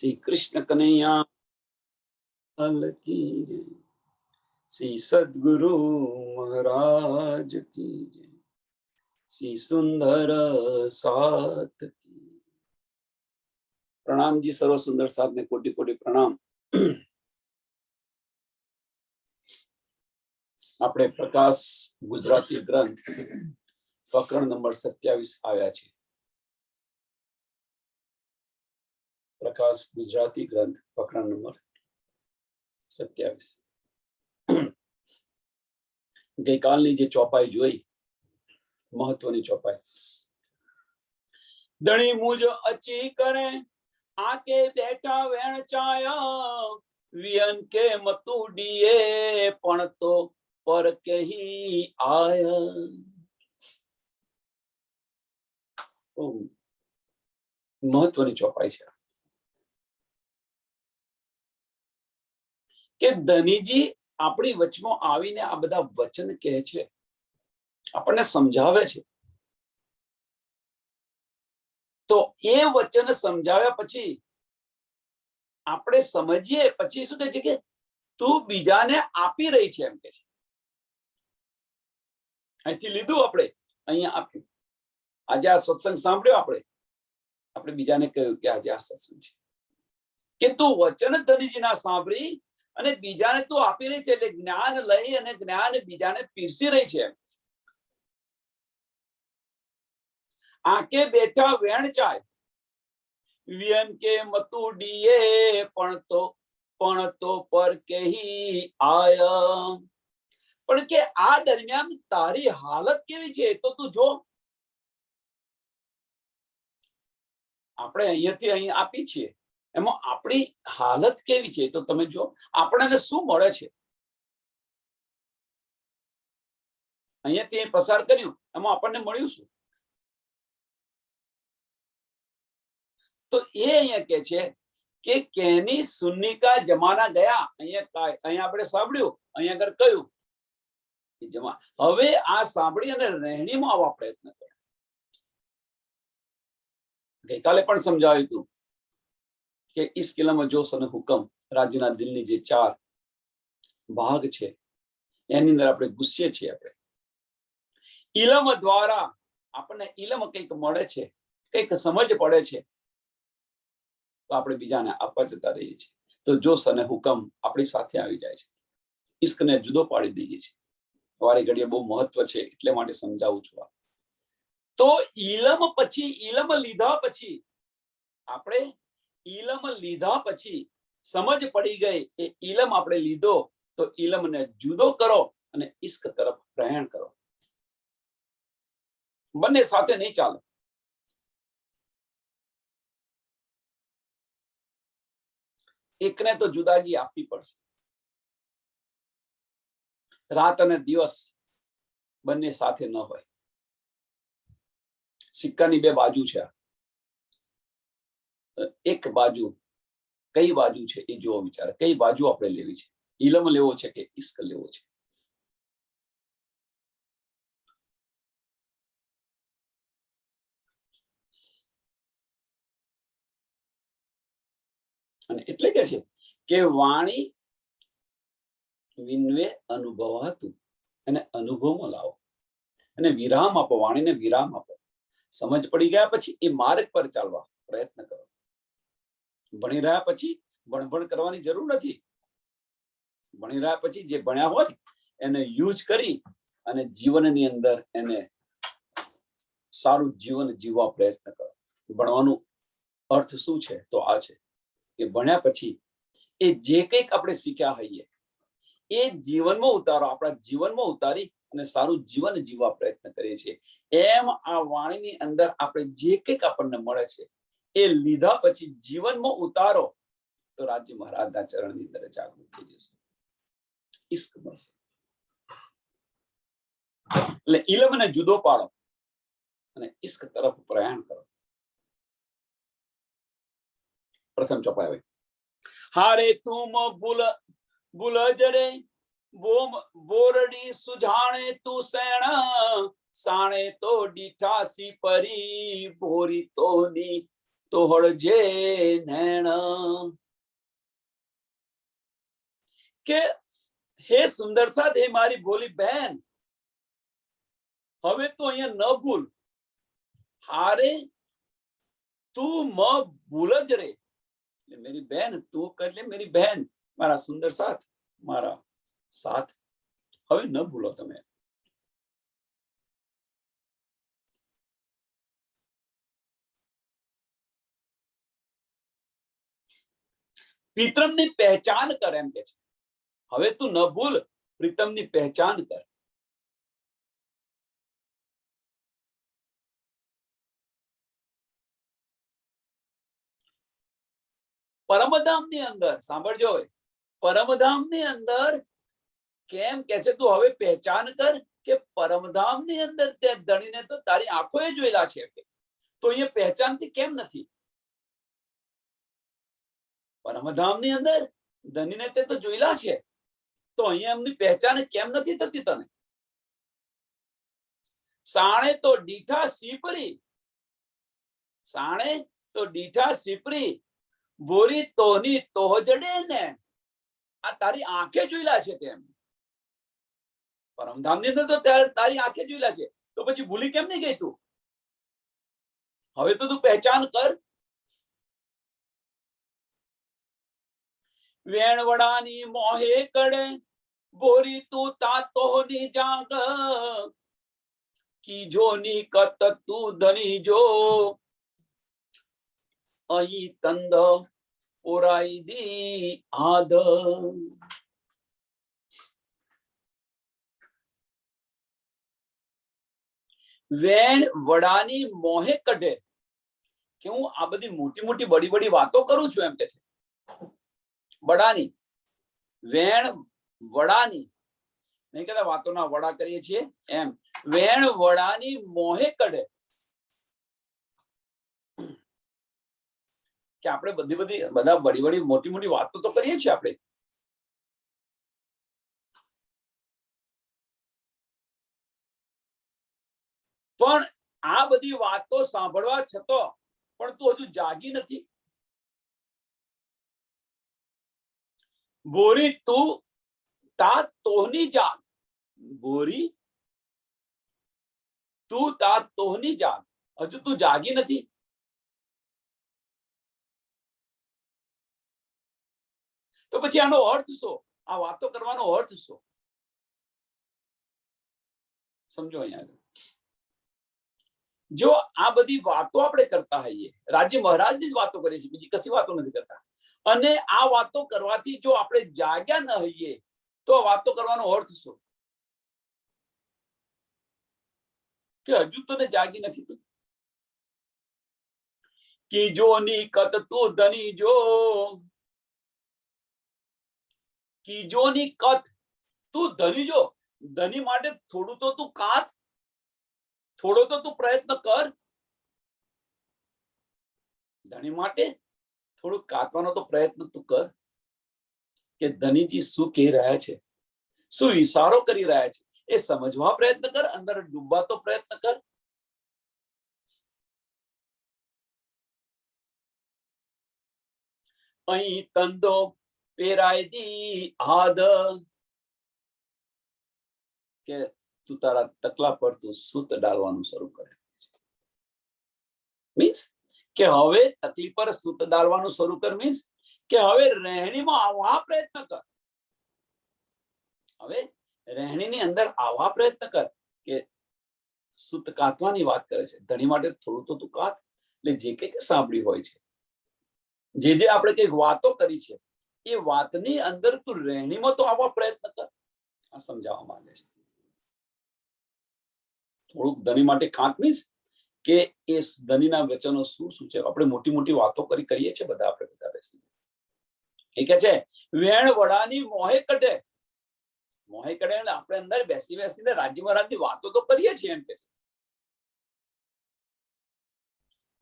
श्री कृष्ण कन्हैया की जय। श्री सद्गुरु महाराज की जय। श्री सुंदर साथ की। प्रणाम जी, सर्व सुंदर साथ ने कोटि कोटि प्रणाम। આપણે પ્રકાશ ગુજરાતી ગ્રંથ પ્રકરણ નંબર 27 આવ્યા છે। પ્રકાશ ગુજરાતી ગ્રંથ પ્રકરણ નંબર 27। ગઈકાલની જે ચોપાઈ જોઈ, મહત્વની ચોપાઈ। દણી મુજ અચી કરે આકે બેઠા વેણચાયા વિયન કે મતુડીએ પણ તો પર કે ही आया। महत्वनी चौपाई है कि धनीजी अपनी वचमो आवीने आ बधा वचन कहे छे, आपने समझावे छे। तो ए वचन समझाव्या पछी आपणे समझीए पछी शुं कहे छे कि तू बीजाने आपी रही छे एम कहे छे। અહીંથી લીધું, આપણે અહીંયા આપ્યું। આજે આ સત્સંગ સાંભળ્યો, આપણે બીજાને કહ્યું કે આજે આ સત્સંગ છે, કે તું વચન ધનીજીના સાંભળી અને બીજાને તું આપી રહી છે, એટલે જ્ઞાન લઈ અને જ્ઞાન બીજાને પીરસી રહી છે। આંકે બેઠા વેણચાય વિયન કે મતુડીએ પણ તો પર કે ही आया। પણ કે આ દરમિયાન તારી હાલત કેવી છે તો તું જો। આપણે અહીંયાથી અહીં આપી છીએ, એમાં આપણી હાલત કેવી છે તો તમે જો। આપણને શું મળે છે, અહીંયાથી પસાર કર્યું, એમાં આપણને મળ્યું શું? તો એ અહીંયા કહે છે કે કેની સુન્ની કા જમાના ગયા। અહીંયા આપણે સાંભળ્યું, અહીંયા આગળ કહ્યું જમા। હવે આ સાંભળી અને રહેણીમાં આવવા પ્રયત્ન કરો। ગઈકાલે પણ સમજાવ્યું હતું કે ઇસ કિલમ જોશ અને હુકમ રાજ્યના દિલની જે 4 ભાગ છે એની અંદર આપણે ગુસ્સે છીએ। આપણે ઇલમ દ્વારા આપણને ઇલમ કંઈક મળે છે, કંઈક સમજ પડે છે, તો આપણે બીજાને આપવા જતા રહીએ છીએ। તો જોશ અને હુકમ આપણી સાથે આવી જાય છે, ઇશ્કને જુદો પાડી દઈએ છીએ। વારી ઘડીએ બહુ મહત્વ છે, એટલે માટે સમજાવું છું। તો ઇલમ પછી, ઇલમ લીધા પછી, આપણે ઇલમ લીધા પછી સમજ પડી ગઈ, એ ઇલમ આપણે લીધો તો ઇલમને જુદો કરો અને ઇશ્ક તરફ પ્રયાણ કરો। બંને સાથે નહીં ચાલે। એકને તો જુદાગી આપવી પડશે। રાત અને દિવસ બંને સાથે ન હોય। સિક્કાની 2 બાજુ છે। એક બાજુ કઈ બાજુ છે એ જોવો વિચાર, કઈ બાજુ આપણે લેવી છે, ઇલમ લેવો છે કે ઇશ્ક લેવો છે। અને એટલે કે છે કે વાણી વિનવે અનુભવાતું, અને અનુભવમાં લાવો અને વિરામ આપો, વાણીને વિરામ આપો। સમજ પડી ગયા પછી એ માર્ગ પર ચાલવા પ્રયત્ન કરો। ભણી રહ્યા પછી ભણભણ કરવાની જરૂર નથી। ભણી રહ્યા પછી જે ભણ્યા હોય એને યુઝ કરી અને જીવનની અંદર એને સારું જીવન જીવવા પ્રયત્ન કરો। ભણવાનું અર્થ શું છે તો આ છે કે ભણ્યા પછી એ જે કંઈક આપણે શીખ્યા હોઈએ એ જીવનમાં ઉતારો, આપણા જીવનમાં ઉતારી અને સારું જીવન જીવવા પ્રયત્ન કરીએ છીએ। એમ આ વાણીની અંદર આપણે જે કંઈક આપણને મળે છે એ લીધા પછી જીવનમાં ઉતારો તો રાજ્ય મહારાજના ચરણની અંદર જાગૃત થઈ જશે, ઇશ્ક મળશે। એટલે ઇલમને જુદો પાડો અને ઇશ્ક તરફ પ્રયાણ કરો। પ્રથમ ચોપાઈ હારે તુમ बुलज रे बोरडी सुझाणे तू सेणा साणे तो डिठासी परी बोरी तो नी તો હળજે નૈણ કે હે સુંદર સાથ, હે મારી ભોલી બહેન, હવે તો અહીંયા ન ભૂલ, હારે તું મ ભૂલ જ રે, मेरी बहन तू कर ले, मेरी बहन मारा सुंदर साथ, मारा साथ હવે ન ભૂલો તમે. પ્રીતમની પહેચાન કર એમ કે છે. હવે તું ન ભૂલ, પ્રીતમની પહેચાન કર. પરમધામની અંદર સાંભળજો, પરમધામની અંદર કેમ કે છે તું હવે પહેચાન કર કે પરમધામની અંદર તે ધણીને તો તારી આંખોએ જોયેલા છે, તો અહીંયા પહેચાનથી કેમ નથી? પરમધામની અંદર ધણીને તે તો જોયેલા છે, તો અહીંયા એમની પહેચાન કેમ નથી થતી તને? સાણે તો ડીઠા સીપરી, સાણે તો ડીઠા સીપરી, બોરી તોની તોહજડે ને, આ તારી આંખે જોયેલા છે તેમ. પરમધામની અંદર તો તારી આંખે જોયેલા છે, તો પછી ભૂલી કેમ નહીં ગઈ તું? હવે તો તું પહેચાન કર. વેણવડાની મોહે કડે, બોરી તું તાતોની જાગ, કીજોની કત તું ધની જો, અહીં તંદ ઓરાઈ દી આદ. વેણ વડાની મોહે કઢે, કે હું આ બધી મોટી મોટી બડી બડી વાતો કરું છું એમ કે છે. વડાની, વેણ વડાની, નહીં કહેતા વાતોના વડા કરીએ છીએ એમ. વેણ વડાની મોહે કઢે, કે આપણે બધા બડી બડી મોટી મોટી વાતો તો કરીએ છીએ આપણે, પણ આ બધી વાતો સાંભળવા છતાં પણ તું હજુ જાગી નથી. બોરી તું તા તોહની જાગ, બોરી તું તા તોહની જાગ, હજુ તું જાગી નથી. તો પછી આનો અર્થ શું? આ વાતો કરવાનો અર્થ શું? સમજો અહીંયા. જો આ બધી વાતો આપણે કરતા હોઈએ, રાજ્ય મહારાજની જ વાતો કરીએ છીએ, બીજી કશી વાતો નથી કરતા, અને આ વાતો કરવાથી જો આપણે જાગ્યા ન હોઈએ, તો વાતો કરવાનો અર્થ શું? કે હજુ તને જાગી નથી તું. કીજોની કત તું ધની જો, કીજોની કત તું ધની જો, ધની માટે થોડું તો તું કાત, થોડો તો તું પ્રયત્ન કર. ધણી માટે થોડું કાતવાનો તો પ્રયત્ન તું કર, કે ધનીજી શું કહી રહ્યા છે, શું ઈશારો કરી રહ્યા છે, એ સમજવા પ્રયત્ન કર, અંદર ડૂબવા તો પ્રયત્ન કર. અહીં તંદો પેરાય દી હાદ, કે તું તારા તકલા પર તું સૂત ડાલવાનું શરૂ કરે. મીન્સ કે હવે તકલીફ પર સૂત ડાલવાનું શરૂ કર, મીન્સ કે હવે રહેણીમાં આવવા પ્રયત્ન કર. હવે રહેણીની અંદર આવવા પ્રયત્ન કર, કે સૂત કાતવાની વાત કરે છે. ધણી માટે થોડું તો તું કાત. એટલે જે કઈ સાંભળી હોય છે, જે આપણે કઈક વાતો કરી છે, એ વાતની અંદર તું રહેણીમાં તો આવવા પ્રયત્ન કર. આ સમજાવવા માંગે છે. થોડુંક ધણી માટે કાંત, મીન્સ કે એ ધનીના વચનો શું શું છે. આપણે મોટી મોટી વાતો કરીએ છીએ બધા, આપણે બધા બેસીને. એ કે છે વેણ વડાની મોહે કઢે, મોહે કઢે એટલે આપણે અંદર બેસીને રાજ્ય મહારાજની વાતો તો કરીએ છીએ એમ કે છે,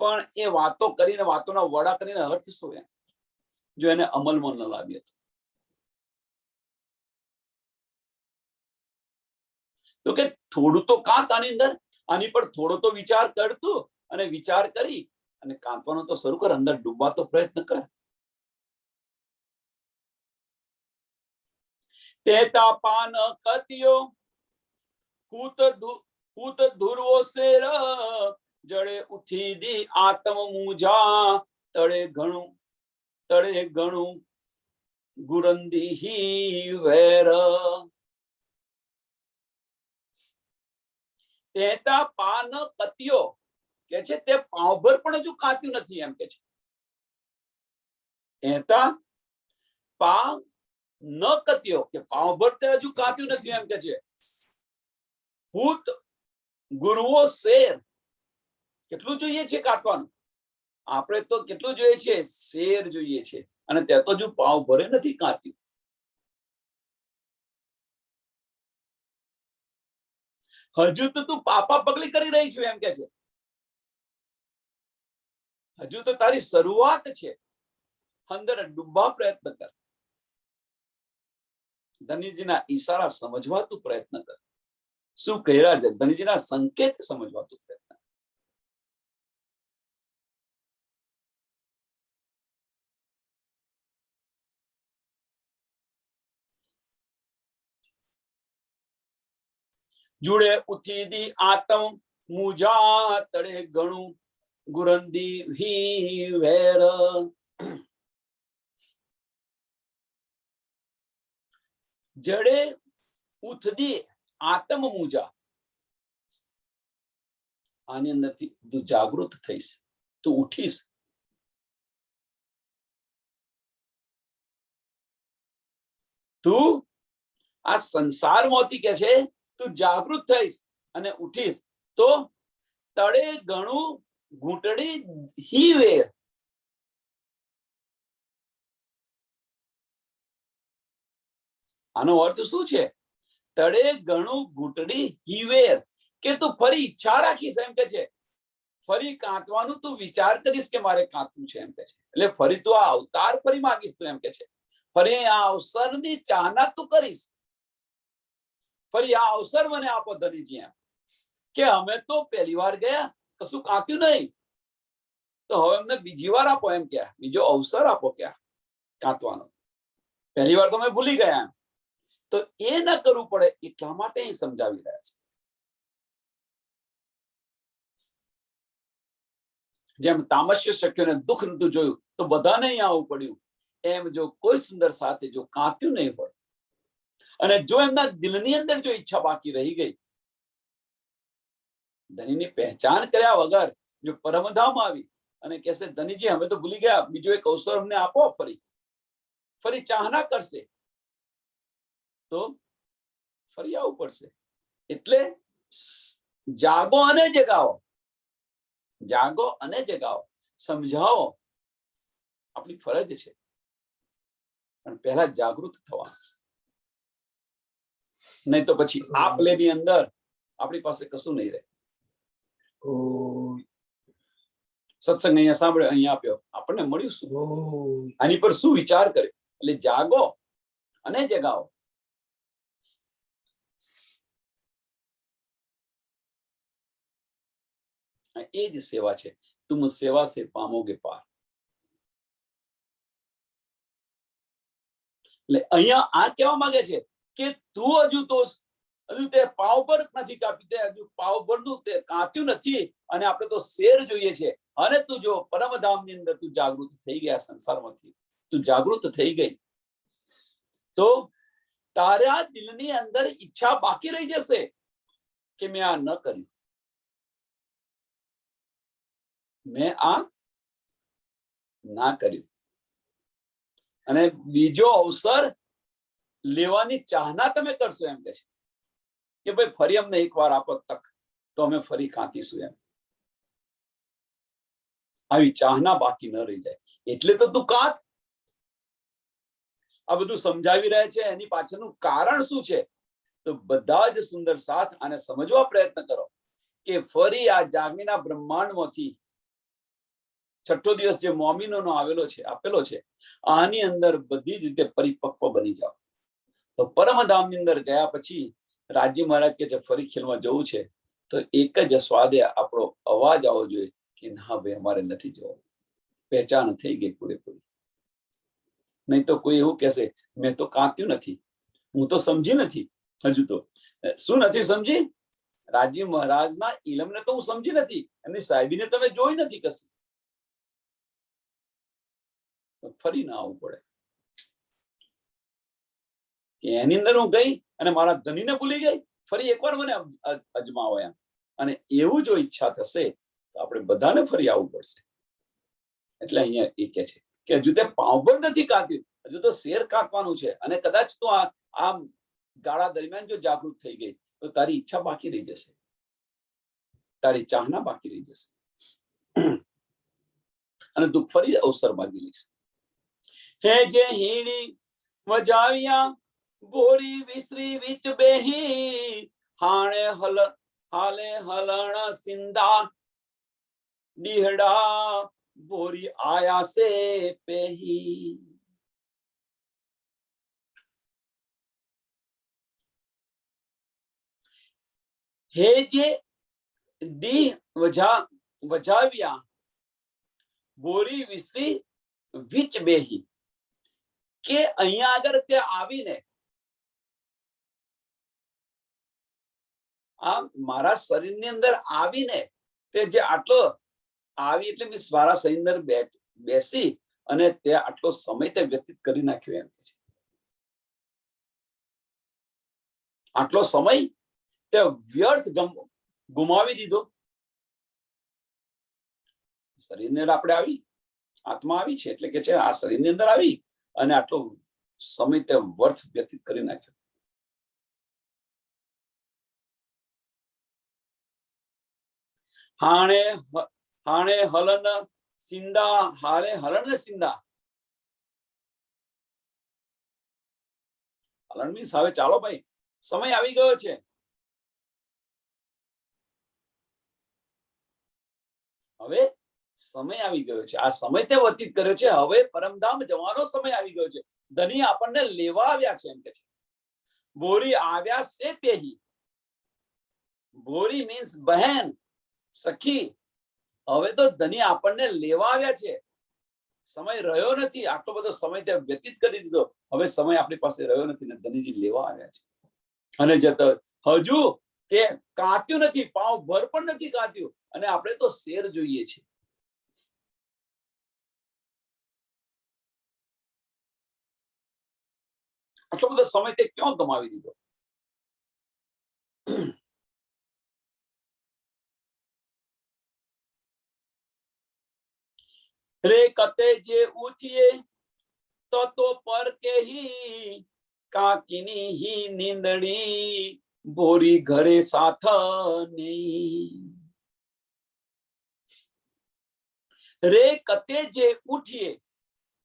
પણ એ વાતો કરીને વાતોના વડા કરીને અર્થ શું એમ, જો એને અમલમાં ન લાવીએ તો કે થોડું તો કાંત આની અંદર, આની પર થોડો તો વિચાર કરતું, અને વિચાર કરી અને કાંતવાનો તો શરૂ કર, અંદર ડૂબવાનો પ્રયત્ન કર. તેતા પાન કતિયો કૂત ધુરવો શેર, જડે ઉઠી દી આત્મ મૂજા, તળે ઘણું ગુરંદી વેર. તેતા પાન કતિયો કે છે તે પાવભર પણ હજુ કાત્યું નથી એમ કે છે. તેતા પા ન કત્યો કે પાવભર તે હજુ કાત્યું નથી એમ કે છે. ભૂત ગુરુઓ શેર, કેટલું જોઈએ છે કાતવાનું? આપણે તો કેટલું જોઈએ છે? શેર જોઈએ છે, અને તે તો હજુ પાવ ભરે નથી કાત્યું. હજુ તો તું પાપા પગલી કરી રહી છું એમ કે છે. હજુ તો તારી શરૂઆત છે. અંદર ડૂબવા પ્રયત્ન કર. ધનીજીના ઈશારા સમજવા તું પ્રયત્ન કર. શું કહી રહ્યા છે? ધનીજીના સંકેત સમજવા તું પ્રયત્ન. જુડે ઉઠી દી આતમ મૂજા, તળે ઘણું ગુરંદી ભી વેર. જડે ઉઠદી આત્મ મૂજા, આની અંદરથી તું જાગૃત થઈશ, તું ઉઠીશ. તું આ સંસારમાંથી કે છે તું જાગૃત થઈશ અને ઉઠીશ તો તળે ઘણું ઘૂંટડી હી વેર. આનો અર્થ શું છે? તળે ઘણું ઘૂંટડી હી વેર કે તું ફરી ઈચ્છા રાખીશ એમ કે છે. ફરી કાંતવાનું તું વિચાર કરીશ કે મારે કાંતવું છે એમ કે છે. એટલે ફરી તું આ અવતાર ફરી માંગીશ તું એમ કે છે. ફરી આ અવસરની ચાહના તું કરીશ. ફરી આ અવસર મને આપો ધનીજી એમ કે અમે તો પહેલી વાર ગયા, કશું કાંત્યું નહીં, તો હવે અમને બીજી વાર આપો એમ કે, બીજો અવસર આપો ક્યાં કાંતવાનો. પહેલી વાર તો અમે ભૂલી ગયા એમ, તો એ ન કરવું પડે એટલા માટે સમજાવી રહ્યા છે. જેમ તામસ્ય શક્યોને દુઃખ નતું જોયું તો બધાને અહીંયા આવવું પડ્યું, એમ જો કોઈ સુંદર સાથે જો કાંત્યું નહીં હોય અને જો એમના દિલની અંદર જો ઈચ્છા બાકી રહી ગઈ, ધનીની પહેચાન કર્યા વગર જો પરમધામ આવી અને કહેશે ધનીજી અમે તો ભૂલી ગયા, બીજો એક અવસર અમને આપો, ફરી ચાહના કરશે તો ફરી આવવું પડશે. એટલે જાગો અને જગાવો, જાગો અને જગાવો, સમજાવો, આપણી ફરજ છે. પણ પહેલા જાગૃત થવા, નહીં તો પછી આપ લેની અંદર આપણી પાસે કશું નહીં રહે. સત્સંગ અહીંયા સાંભળ્યો, અહીંયા આપ્યો, આપણને મળ્યું શું? આની પર શું વિચાર કરે? એટલે જાગો અને જગાવો. એ જ સેવા છે. તુમ સેવા સે પામોગે પાર. એટલે અહીંયા આ કહેવા માંગે છે કે તું હજુ તે પાવભર નથી કાપી, તે હજુ પાવભરનું તે કાપ્યું નથી, અને આપણે તો શેર જોઈએ છે. અને તું જો પરમધામની અંદર તું જાગૃત થઈ ગયા, સંસારમાંથી તું જાગૃત થઈ ગઈ, તો તારા દિલની અંદર ઈચ્છા બાકી રહી જશે કે મેં આ ન કર્યું, મેં આ ના કર્યું. અને બીજો અવસર લેવાની ચાહના તમે કરશો એમ કે છે કે ભાઈ ફરી અમને એકવાર આપો તક, તો અમે ફરી કાંતીશું એમ. આવી ચાહના બાકી ન રહી જાય. એટલે તો તું કાંત. આ બધું સમજાવી રહ્યા છે, એની પાછળનું કારણ શું છે? તો બધા જ સુંદર સાથ આને સમજવા પ્રયત્ન કરો કે ફરી આ જાગીના બ્રહ્માંડમાંથી છઠ્ઠો દિવસ જે મોમીનોનો આપેલો છે, આની અંદર બધી જ રીતે પરિપક્વ બની જાઓ. તો પરમધામની અંદર ગયા પછી રાજ્ય મહારાજ કે છે ફરી ખેલમાં જવું છે, તો એક જ સ્વાદે આપણો અવાજ આવવો જોઈએ કે ના ભાઈ અમારે નથી જોવું, પહેચાન થઈ ગઈ પૂરેપૂરી. નહીં તો કોઈ એવું કહેશે મેં તો કાંત્યું નથી, હું તો સમજી નથી. હજુ તો શું નથી સમજી? રાજીવ મહારાજના ઇલમને તો હું સમજી નથી, એમની સાહેબીને તમે જોઈ નથી કશી. ફરી ના આવવું પડે કે એની અંદર હું ગઈ અને મારા ધનીને ભૂલી ગઈ, ફરી એકવાર મને અજમાવો એમ. અને એવું જો ઈચ્છા થશે તો આપણે બધાને ફરી આવવું પડશે. એટલે અહીંયા એ કે છે કે હજુ તે પાઉં પણ નથી કાપ્યું, હજુ તો શેર કાપવાનું છે. અને કદાચ તું આ ગાળા દરમિયાન જો જાગૃત થઈ ગઈ તો તારી ઈચ્છા બાકી રહી જશે, તારી ચાહના બાકી રહી જશે અને તું ફરી અવસર માગી લઈશ. હે જે હીણી વજાવ્યા બોરી વિસરી વિચ બેહી, હાલે હલણ સિંધા ડીહડા બોરી આયા સે પેહી. હે જે ડી વજાવ્યા બોરી વિસરી વિચ બેહી, કે અહીંયા આગળ તે આવીને આ મારા શરીરની અંદર આવીને તે જે આટલો આવી એટલે મીન્સ મારા શરીર અંદર બેસી અને તે આટલો સમય તે વ્યતીત કરી નાખ્યો એમ કે છે. આટલો સમય તે વ્યર્થ ગુમાવી દીધો. શરીરની અંદર આપણે આવી, આત્મા આવી છે એટલે કે છે આ શરીરની અંદર આવી અને આટલો સમય તે વ્યર્થ વ્યતીત કરી નાખ્યો. હાણે હલન સિંધા, હાલે હલન ને સિંધા. હલન મીન્સ હવે ચાલો ભાઈ સમય આવી ગયો છે. હવે સમય આવી ગયો છે, આ સમય તે વ્યતીત કર્યો છે, હવે પરમધામ જવાનો સમય આવી ગયો છે. ધની આપણને લેવા આવ્યા છે એમ કે છે. બોરી આવ્યા છે પેહી. બોરી મીન્સ બહેન, સખી. હવે તો ધની આપણને લેવા આવ્યા છે. સમય રહ્યો નથી, આટલો બધો સમય તે વ્યતીત કરી દીધો, હવે સમય આપણી પાસે રહ્યો નથી ને ધનીજી લેવા આવ્યા છે. અને હજુ તે કાંત્યું નથી, પાઉં ભર પણ નથી કાંત્યું અને આપણે તો શેર જોઈએ છે. આટલો બધો સમય તે ક્યાં ગમાવી દીધો? રે કતે જે ઉઠીએ તો પર કે હી, કાકીની હી નીંદડી બોરી ઘરે સાથ નહીં. રે કતે જે ઉઠીએ,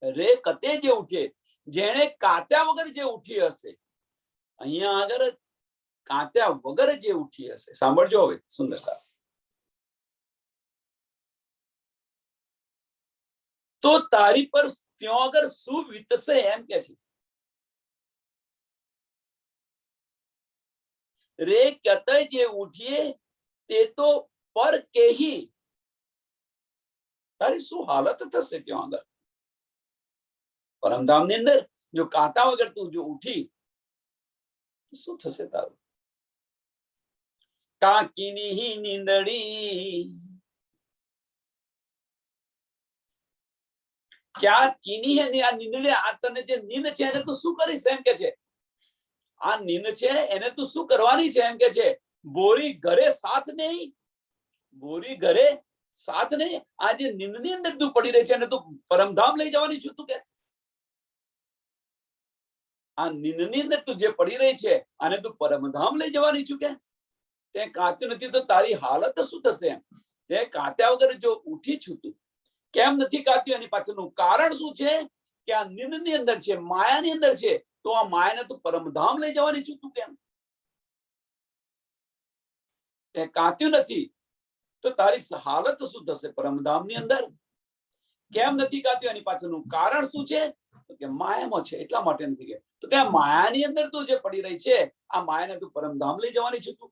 રે કતે જે ઉઠીએ, જેણે કાત્યા વગર જે ઉઠી હશે. અહીંયા આગળ કાત્યા વગર જે ઉઠી હશે. સાંભળજો હવે સુંદર સાહેબ. તો તારી પર ત્યાં આગળ શું વીતશે એમ કે છે. રે કતે જે ઉઠીએ તે તો પર કેહી, તારી શું હાલત થશે ત્યાં આગળ પરમધામ ની અંદર? જો કાતા વગર તું જો ઉઠી શું થશે તારું? કાકીની નીંદડી, ક્યાં કીની હે આ નીંદડી? આ તને જે નીંદ છે એને તું શું કરીશ એમ કે છે. આ નીંદ છે એને તું શું કરવાની છે એમ કે છે. બોરી ઘરે સાથ નહીં, બોરી ઘરે સાથ નહીં. આ જે નીંદની અંદર તું પડી રહી છે એને તું પરમધામ લઈ જવાની છું તું કે? આ નીંદની અંદર તું જે પડી રહી છે આને તું પરમધામ લઈ જવાની છું કે? તે કાંત્યું નથી તો તારી હાલત શું થશે એમ? તે કાંત્યા વગર જો ઉઠી છું તું, કેમ નથી કાંત્યું? એની પાછળનું કારણ શું છે કે આ નીંદની અંદર છે, માયાની અંદર છે. તો આ માયાને તું પરમધામ લઈ જવાની છું તું કેમ? તે કાંત્યું નથી તો તારી હાલત શું થશે પરમધામની અંદર? કેમ નથી કાંત્યું? એની પાછળનું કારણ શું છે કે માયામાં છે એટલા માટે નથી કે. તો કે માયાની અંદર તું જે પડી રહી છે આ માયાને તું પરમધામ લઈ જવાની છે તું.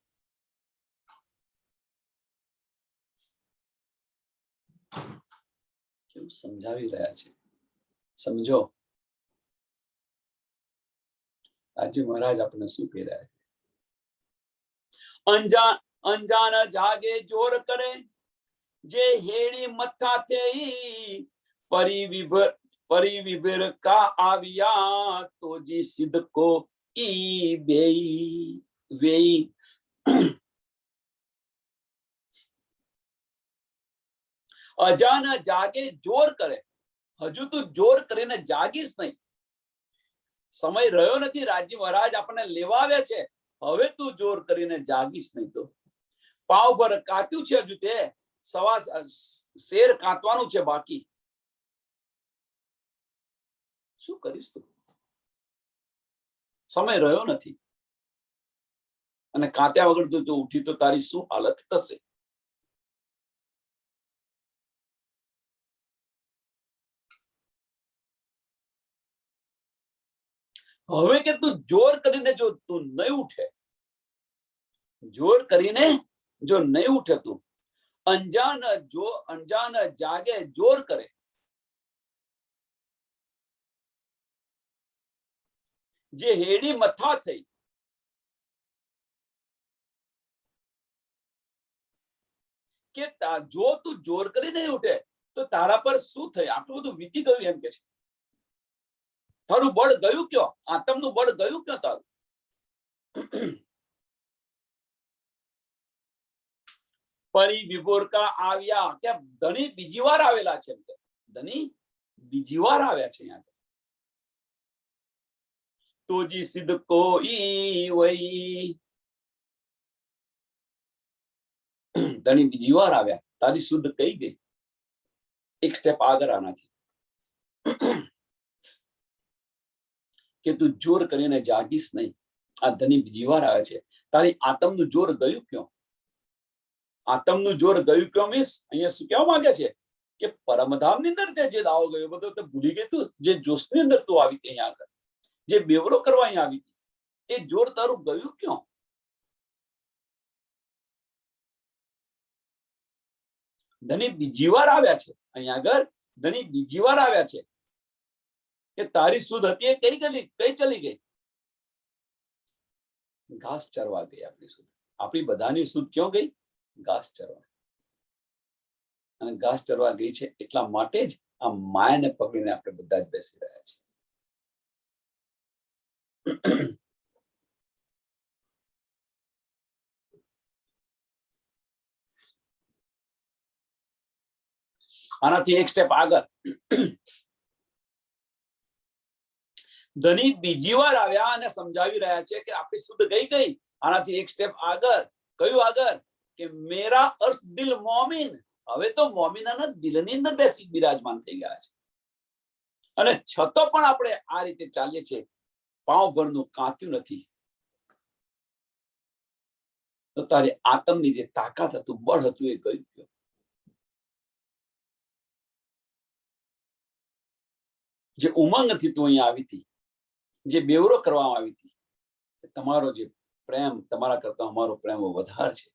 કેવું સમજાવી રહ્યા છે, સમજો. આજે મહારાજ આપણને શું કહી રહ્યા છે? અંજાન જાગે જોર કરે, જે હેડી મથા થઈ, પરિવિભર કા આવ્યા, તો જી સિદ્ધકો ઈ બેઈ વેઈ. અજાન જાગે જોર કરે, હજુ તું જોર કરીને જાગીશ નહીં. સમય રહ્યો નથી, રાજ્ય મહારાજ આપણને લેવા આવ્યા છે. હવે તું જોર કરીને જાગીશ નહીં તો પાવ ભર કાત્યું છે, હજુ તે સવા શેર કાતવાનું છે બાકી. શું કરીશ તું? સમય રહ્યો નથી, અને કાત્યા વગર તું જો ઉઠી તો તારી શું હાલત થશે? હવે કે તું જોર કરીને જો તું નહીં ઉઠે, જોર કરીને જો નહીં ઉઠે તું, અંજાન જાગે જોર કરે, જે હેડી મથા થઈ, કે જો તું જોર કરી નહીં ઉઠે તો તારા પર શું થાય? આટલું બધું વીતી ગયું એમ કે છે. તારું બળ ગયું કયો? આતમનું બળ ગયું કયો તારું? પરિવિભોર કા આવ્યા, કે ધણી બીજી વાર આવેલા છે. ધણી બીજી વાર આવ્યા છે અહીંયા. તોજી સિદ્ધ કોઈ વઈ, ધણી બીજી વાર આવ્યા, તારી શુદ્ધ કઈ ગઈ. એક સ્ટેપ આગળ આનાથી, કે તું જોર કરીને જાગીશ નહીં. આ ધણી બીજી વાર આવે છે, તારી આતમનું જોર ગયું ક્યાં? આતમનું જોર ગયું ક્યાં મીન્સ અહીંયા શું કહેવા માંગે છે? કે પરમધામની અંદર તે જે દાવો ગયો બધો તો ભૂલી ગઈ તું. જે જોશની અંદર તું આવી અહીંયા આગળ, જે બેવરો કરવા અહીંયા આવી હતી, એ જોર તારું ગયું ક્યાં? ધણી બીજી વાર આવ્યા છે અહીંયા આગળ, ધણી બીજી વાર આવ્યા છે, કે તારી સુધ હતી એ કઈ ચલી ગઈ? ઘાસ ચરવા ગઈ આપણી સુધ. આપણી બધાની સુધ ક્યાં ગઈ? ઘાસ ચરવા. અને ઘાસ ચરવા ગઈ છે એટલા માટે જ આ માયાને પકડીને આપણે બધા જ બેસી રહ્યા છે. આનાથી એક સ્ટેપ આગળ, ધણી બીજી વાર આવ્યા અને સમજાવી રહ્યા છે કે આપણી શુદ્ધ ગઈ. આનાથી એક સ્ટેપ આગળ, કયું આગળ? કે મેરા અર્થ દિલ મોમિન. હવે તો મોમિનાના દિલની અંદર બેસી બિરાજમાન થઈ ગયા છે. અને છતો પણ આપણે આ રીતે ચાલીએ છીએ, પાવ ભરનું કાંત્યું નથી. તો તારી આતમની જે તાકાત હતું, બળ હતું, એ ગયું ક્યાં? જે ઉમંગથી તું અહીંયા આવી હતી, જે બેવરો કરવામાં આવી હતી, તમારો જે પ્રેમ, તમારા કરતા અમારો પ્રેમ વધારે છે,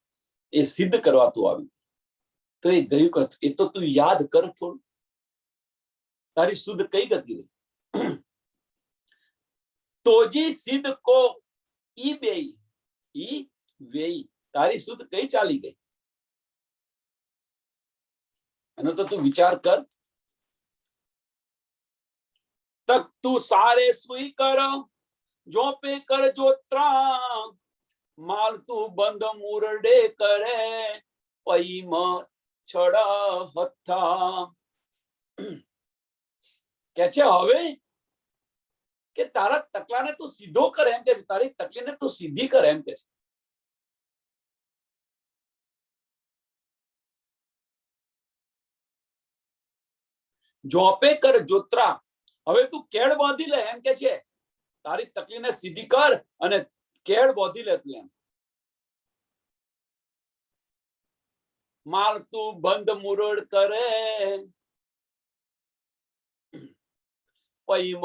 એ સિદ્ધ કરવા તું આવી. તો એ ગયું કે એ તો તું યાદ કર થોડું. તારી શુદ્ધ કઈ ગતિ રહી? તોજી સિદ્ધ કો ઈ બેઈ, ઈ વેઈ. તારી શુદ્ધ કઈ ચાલી ગઈ? એનો તો તું વિચાર કર. તક તું સારે સુઈ કર, જો પે કર જોત્રા, માલ તું બંધ મુરડે કરે, પૈમ છડ હથા. કે છે હવે કે તારા તકલાને તું સીધો કર એમ કે છે, તારી તકલીને તું સીધી કર એમ કે છે. જોપે કર જોત્રા, હવે તું કેળ બાંધી લે એમ કે છે. તારી તકલીને સીધી કર અને કેળ બાંધી લે તું એમ. માલ તું બંધ મુરડ કરે, પૈમ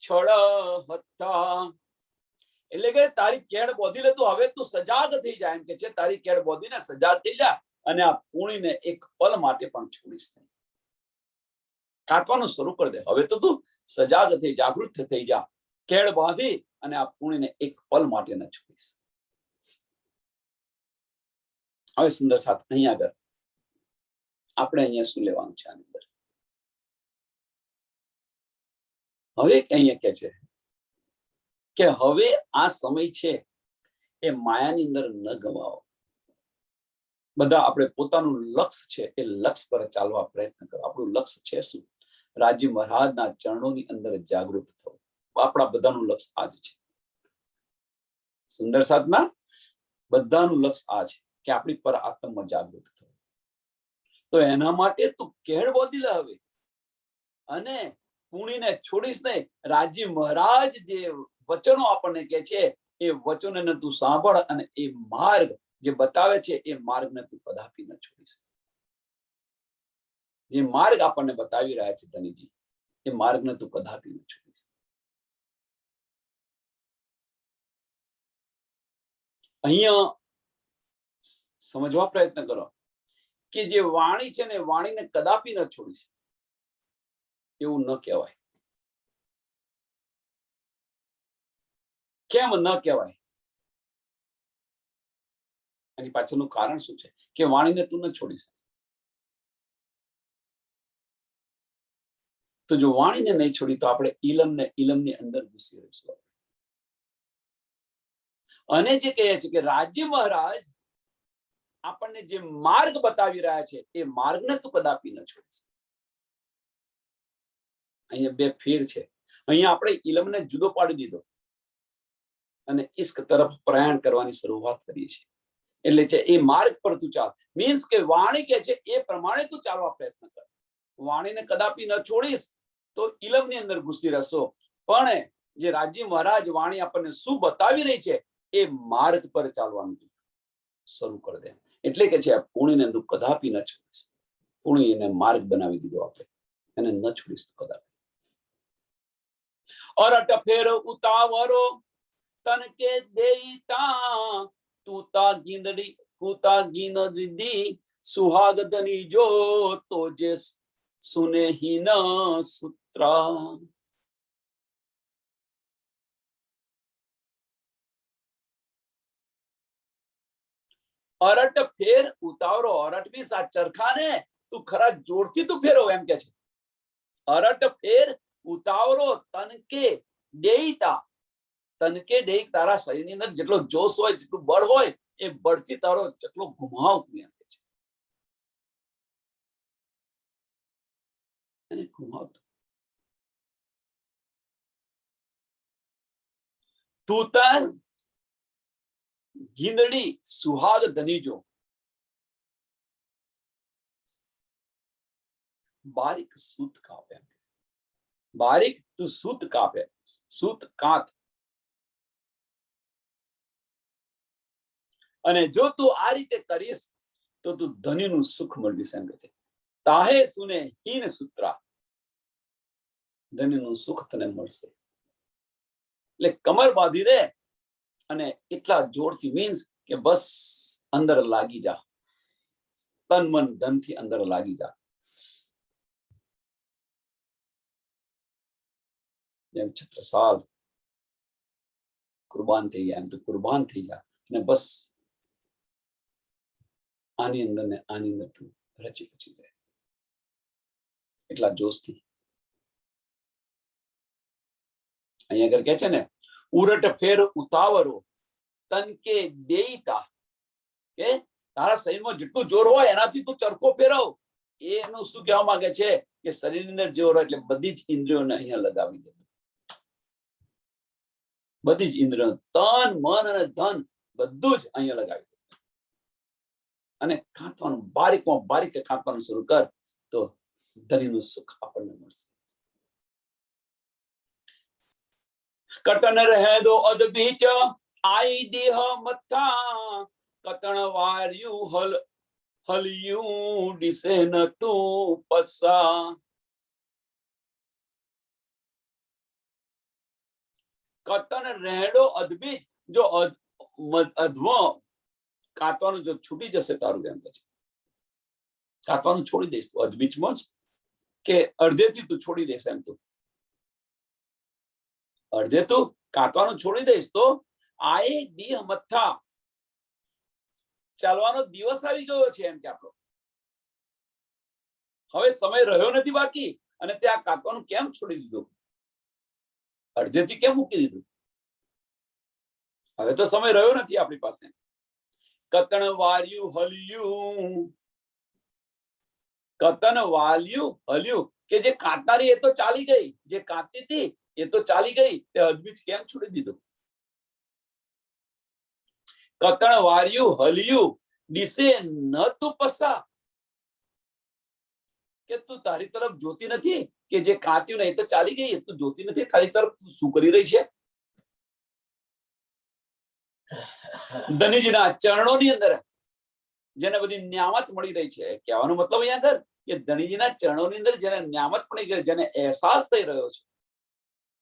છડ હથા. એટલે કે તારી કેળ બાંધી લે તું. હવે તું સજાગ થઈ જાય એમ કે છે. તારી કેળ બાંધીને સજાગ થઈ જા, અને આ પૂણીને એક પલ માટે પણ છોડીશ નહીં. કાતવાનું શરૂ કરી દે. હવે તો તું સજાગ થઈ, જાગૃત થઈ જા. કેળ બાંધી અને આ પુણ્યને એક પલ માટે ન છોડીશ. હવે સુંદર સાથ, અહીંયા આગળ આપણે અહીંયા શું લેવાનું છે આની અંદર? હવે અહીંયા કે છે કે હવે આ સમય છે એ માયાની અંદર ન ગવાઓ. બધા આપણે પોતાનું લક્ષ્ય છે એ લક્ષ્ય પર ચાલવા પ્રયત્ન કરો. આપણું લક્ષ્ય છે શું? રાજી મહારાજના ચરણોની અંદર જાગૃત થવું. આપણા બધાનું લક્ષ્ય આ જ છે. સુંદર સાધના બધાનું લક્ષ્ય આ છે કે આપણી પર આત્મમાં જાગૃત થવું. તો એના માટે તું કેળ બોધી લે હવે, અને પુણ્યને છોડીશ નહીં. રાજી મહારાજ જે વચનો આપણને કે છે એ વચનોને તું સાંભળ, અને એ માર્ગ જે બતાવે છે એ માર્ગને તું કદાપી ન છોડીશ. જે માર્ગ આપણને બતાવી રહ્યા છે ધનીજી, એ માર્ગને તું કદાપી ન છોડીશ. અહીંયા સમજવા પ્રયત્ન કરો કે જે વાણી છે ને, વાણીને કદાપી ન છોડીશ એવું ન કહેવાય. કેમ ન કહેવાય? એની પાછળનું કારણ શું છે કે વાણીને તું ન છોડીશ? તો જો વાણીને નહીં છોડી તો આપણે ઇલમની અંદર ઘૂસી રહીશું. અને જે કહે છે કે રાજી મહારાજ આપણને જે માર્ગ બતાવી રહ્યા છે એ માર્ગને તું કદાપી ન છોડીશ. અહીંયા બે ફેર છે. અહીંયા આપણે ઇલમને જુદો પાડી દીધો અને ઇશ્ક તરફ પ્રયાણ કરવાની શરૂઆત કરીએ છીએ. એટલે છે એ માર્ગ પર તું ચાલ. મીન્સ કે વાણી કે છે એ પ્રમાણે તું ચાલવા પ્રયત્ન કર. વાણીને કદાપી ન છોડીશ તો ઇલમની અંદર ઘૂસી રહેશો. પણ જે રાજી મહારાજ વાણી આપણને શું બતાવી રહી છે એ માર્ગ પર ચાલવાનું શરૂ કરી દે. એટલે કે છે આ પુણ્યને તું કદાપી ન છોડીશ. પુણ્ય એને માર્ગ બનાવી દીધો. આપણે એને ન છોડીશ તો કદાપી. અરટ ફેર ઉતાવરો તન કે દેતા તુતા ગીંદડી કુતા ગીંદડી સુહાગદની જો તો જે સુને હી ન સૂત્રા. અરટ ફેર ઉતાવરો. અરટ મીન્સ આ ચરખાને તું ખરા જોરથી તું ફેરવ એમ કે છે. અરટ ફેર ઉતાવરો તનકે દેઈતા. તનકે દેઈ, તારા શરીરની અંદર જેટલો જોશ હોય, જેટલું બળ હોય એ બળથી તારો જેટલો ઘુમાવ તું એમ કે છે. એને ઘુમાવતો. તુતા ગીંદડી સુહાગ ધનીજો. બારીક સૂત કાપે. બારીક તું સૂત કાપે. સૂત કાંત. અને જો તું આ રીતે કરીશ તો તું ધનીનું સુખ મળવીશ એમ કે છે. તાહે સુને હીન સૂત્રા. ધનીનું સુખ તને મળશે. એટલે કમર બાંધી દે અને એટલા જોરથી, મીન્સ કે બસ અંદર લાગી જા. તન મન ધનથી અંદર લાગી જા. જેમ છત્રસાલ કુરબાન થઈ ગયા એમ તો કુરબાન થઈ જા. અને બસ આની અંદર ને આની અંદર તું રચી પચી જાય એટલા જોશથી. અહીંયા આગળ કે છે ને, ઉરટ ફેર ઉતાવરો તન કે દેઈતા. કે તારા શરીરમાં જેટલું જોર હોય એનાથી તું ચરખો ફેરવ. એનું શું કહેવા માંગે છે કે શરીરની અંદર જોર હોય એટલે બધી જ ઇન્દ્રિયોને અહીંયા લગાવી દે. બધી જ ઇન્દ્રિયો, તન મન અને ધન બધું જ અહીંયા લગાવી દે. અને કાંતવાનું બારીકમાં બારીક કાંતવાનું શરૂ કર તો ધનીનું સુખ આપણને મળશે. કટન રહે દો અદ બીચ આઈ દેહ મથા કતણ વાર્યું હલિયું ડિસે ન તું પસા. કટન રહેડો અદબીજ. જો અધવો કાતવાનું જો છૂટી જશે તારું એમ કે છે. કાતવાનું છોડી દઈશ તો અદબીજમાં જ કે અડધેથી તું છોડી દઈશ, એમ તું અડધે તું કાંતવાનું છોડી દઈશ તો આએ ડી મથ્થા ચાલવાનો દિવસ આવી ગયો છે એમ કે આપણો હવે સમય રહ્યો નથી બાકી અને તે આ કાંતવાનું કેમ છોડી દીધું, અડધેથી કેમ મૂકી દીધું? હવે તો સમય રહ્યો નથી આપણી પાસે. કતણ વાર્યું હલ્યું, કતન વાલ્યું હલ્યું, કે જે કાંતારી એ તો ચાલી ગઈ, જે કાંતી હતી એ તો ચાલી ગઈ, તે અદબીજ કેમ છોડી દીધું? કતણ વાર્યું હલ્યું દિશે ન તું પસા, કે તું તારી તરફ જોતી નથી, કે જે કાંત્યું ને એ તો ચાલી ગઈ, તું જોતી નથી તારી તરફ શું કરી રહી છે? ધનીજીના ચરણોની અંદર જેને બધી ન્યામત મળી રહી છે, કહેવાનો મતલબ અહીંયા અંદર કે ધણીજીના ચરણોની અંદર જેને ન્યામત મળી ગઈ, જેને અહેસાસ થઈ રહ્યો છે,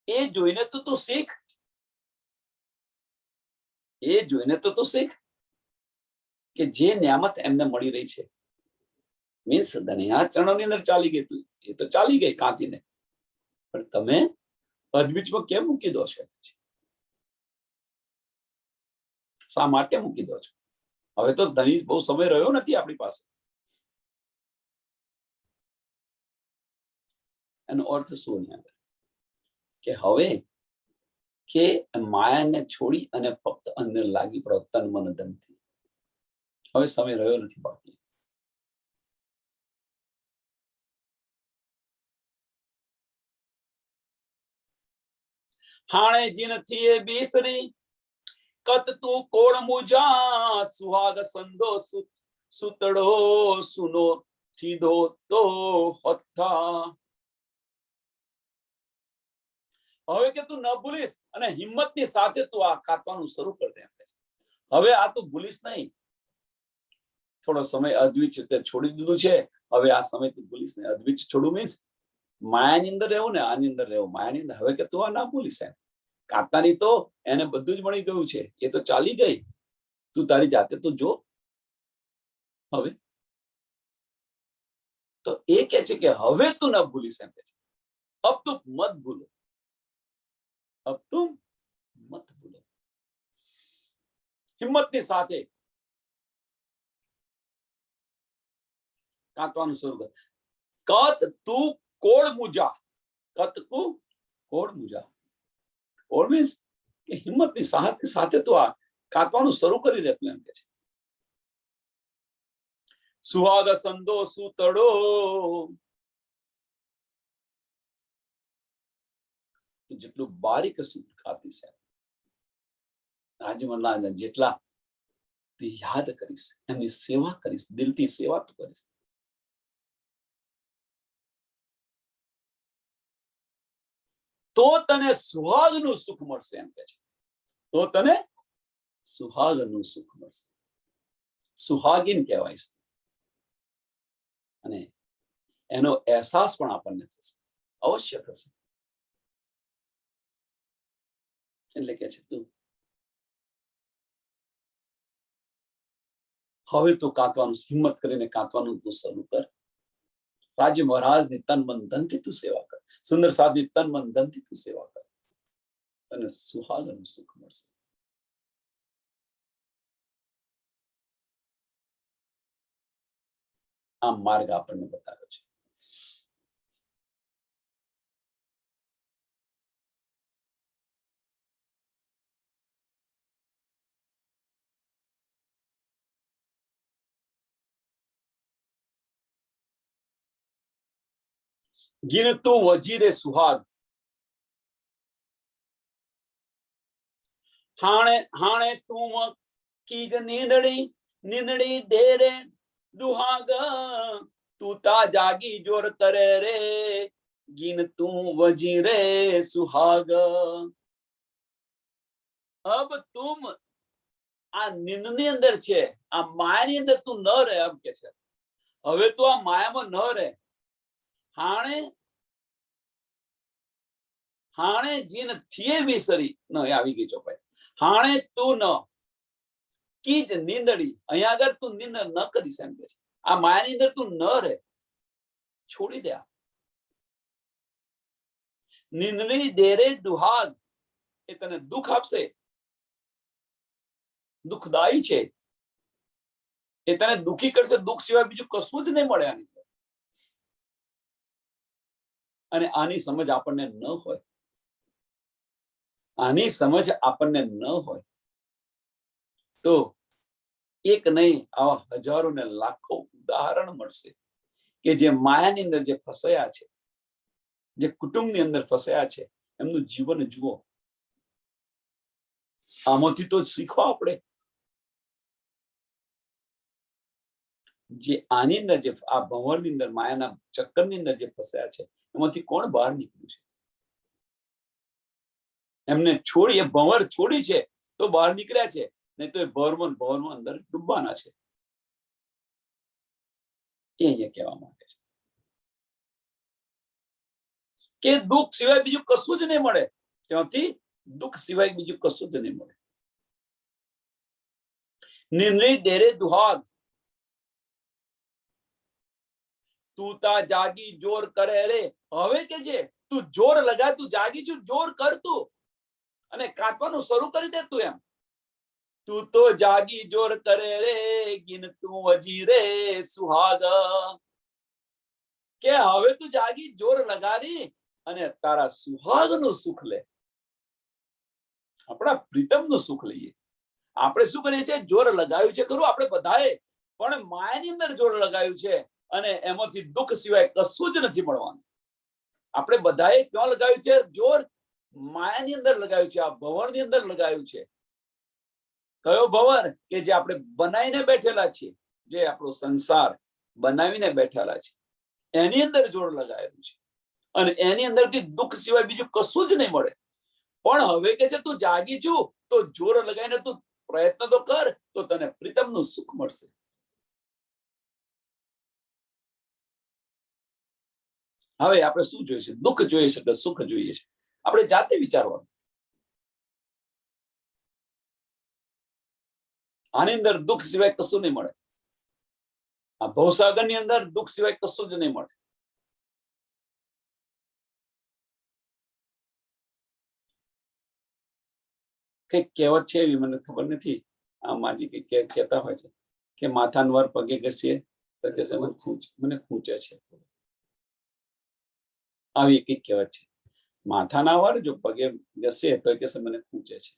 એ જોઈને તો તું શીખ, એ જોઈને તો તું શીખ કે જે ન્યામત એમને મળી રહી છે. મીન્સ ધણીના ચરણોની અંદર ચાલી ગઈ, તું એ તો ચાલી ગઈ કાંતીને, પણ તમે અદબીજમાં કેમ મૂકી દો છો? શા માટે મૂકી દો છો? હવે તો ધણી બહુ સમય રહ્યો નથી આપણી પાસે. એનો અર્થ શું કે હવે કે માયાને છોડી અને ફક્ત અંદર લાગી પડો તન મન ધનથી. હવે સમય રહ્યો નથી બાકી. હાણે જીન થી બીસરી કત તું કોણ મુજા, સુહાગ સંદો સુતડો સુનો થીધો તો હથા. હવે કે તું ન ભૂલીશ અને હિંમતની સાથે તું આ કાતવાનું શરૂ કરી દે. હવે આ તું ભૂલીશ નહીં. થોડો સમય અદ્વિચ છોડી દીધું છે, હવે આ સમય તું ભૂલીશ નહીં. અદ્વિચ છોડું મીન્સ માયાની અંદર રહેવું ને આની અંદર રહેવું. માયાની અંદર હવે કે તું આ ના ભૂલીશ. એમ કાતવાની તો એને બધું જ મળી ગયું છે, એ તો ચાલી ગઈ. તું તારી જાતે તું જો. હવે તો એ કે છે કે હવે તું ન ભૂલીશ, એમ કે છે અબ તું મત ભૂલો, અબ તુમ મત ભૂલો. હિંમતની સાથે કાંતવાનું શરૂ કર. કત તું કોળ મુજા, કત તું કોળ મુજા. કોળ મીન્સ કે હિંમતની સાહસની સાથે તું આ કાંતવાનું શરૂ કરી દે. એમ કે છે સુહાગ સંદો સુતડો, જેટલું બારીક સૂત કાતી છે રાજમલા, જેટલા તું યાદ કરીશ, એમની સેવા કરીશ, દિલથી સેવા તું કરીશ, તો તને સુહાગનું સુખ મળશે. એમ કે છે તો તને સુહાગનું સુખ મળશે. સુહાગીન કહેવાય અને એનો અહેસાસ પણ આપણને થશે, અવશ્ય થશે. એટલે કે છે તું હવે તું કાંતવાનું હિંમત કરીને કાંતવાનું તું શરૂ કર. રાજ્ય મહારાજની તન મન ધનથી તું સેવા કર. સુંદર સાધની તન મન ધનથી તું સેવા કર. તને સુહાગનું સુખ મળશે. આ માર્ગ આપણને બતાવ્યો છે. ગિનતું વજીરે સુહાગ, હાણે હાણે તુમ કીજ નીંદડી, નીંદડી ડેરે દુહાગ, તું તા જાગી જોર તરે રે, ગિનતું વજીરે સુહાગ. અબ તુમ આ નિંદની અંદર છે, આ માયાની અંદર તું ન રહે. એમ કે છે હવે તું આ માયામાં ન રહે. હાણે હાણે જીન થીએ વિસરી ન આવી ગઈ ચોપાઈ. હાણે તું ન કીજ નીંદડી, અહીંયા આગળ તું નિંદ ન કરીશ. એમ કે છે આ માયાની અંદર તું ન રહે, છોડી દે. નિંદની ડેરે દુહાગ, એ તને દુઃખ આપશે, દુઃખદાયી છે, એ તને દુઃખી કરશે, દુઃખ સિવાય બીજું કશું જ નહીં મળે આની. અને આની સમજ આપણને ન હોય, આની સમજ આપણને ન હોય તો એક નહીં આવા હજારો ને લાખો ઉદાહરણ મળશે કે જે માયાની અંદર જે ફસાયા છે, જે કુટુંબની અંદર ફસાયા છે, એમનું જીવન જુઓ. આમાંથી તો શીખવા આપણે, જે આની અંદર જે આ ભંવરની અંદર માયાના ચક્કરની અંદર જે ફસાયા છે, એમાંથી કોણ બહાર નીકળ્યું છે? એમને છોડી, એ ભંવર છોડી છે તો બહાર નીકળ્યા છે, નહીં તો એ ભવરમાં અંદર ડૂબવાના છે. એ અહીંયા કહેવા માંગે છે કે દુઃખ સિવાય બીજું કશું જ નહીં મળે. ત્યાંથી દુઃખ સિવાય બીજું કશું જ નહીં મળે. નિર્ણય ડેરે દુહાગ, તું તા જાગી જોર કરે રે. હવે કે છે તું જોર લગા, તું જાગી છું, જોર કર તું, અને કાંતવાનું શરૂ કરી દે તું. એમ તું તો જાગી જોર કરે રે, ગિન તું હજી રે સુહાગ, કે હવે તું જાગી જોર લગાડી અને તારા સુહાગનું સુખ લે, આપણા પ્રીતમનું સુખ લઈએ. આપણે શું કરીએ છીએ? જોર લગાવ્યું છે ખરું આપણે બધાએ, પણ માયાની અંદર જોર લગાવ્યું છે અને એમાંથી દુઃખ સિવાય કશું જ નથી મળવાનું. આપણે બધાએ ક્યાં લગાવ્યું છે જોર? માયાની અંદર લગાવ્યું છે, આ ભવરની અંદર લગાવ્યું છે. કયો ભવર? કે જે આપણે બનાવીને બેઠેલા છીએ, જે આપણો સંસાર બનાવીને બેઠેલા છે, એની અંદર જોર લગાવેલું છે અને એની અંદરથી દુઃખ સિવાય બીજું કશું જ નહીં મળે. પણ હવે કે છે તું જાગી છું તો જોર લગાવીને તું પ્રયત્ન તો કર, તો તને પ્રીતમનું સુખ મળશે. હવે આપણે શું જોઈએ છે? દુઃખ જોઈએ છે કે સુખ જોઈએ છે? આપણે જાતે વિચારવાનું. આની અંદર દુઃખ સિવાય કશું નહીં મળે. આ ભવસાગરની અંદર દુઃખ સિવાય કશું જ નહીં મળે. કઈક કહેવત છે એવી, મને ખબર નથી, આ માજી કઈક કહેતા હોય છે કે માથાનો વાર પગે ઘસીએ તો કે મને ખૂંચે છે. આવી કઈક કહેવત છે. માથાના વાર જો પગે ઘસે તો કે મને ખૂંચે છે.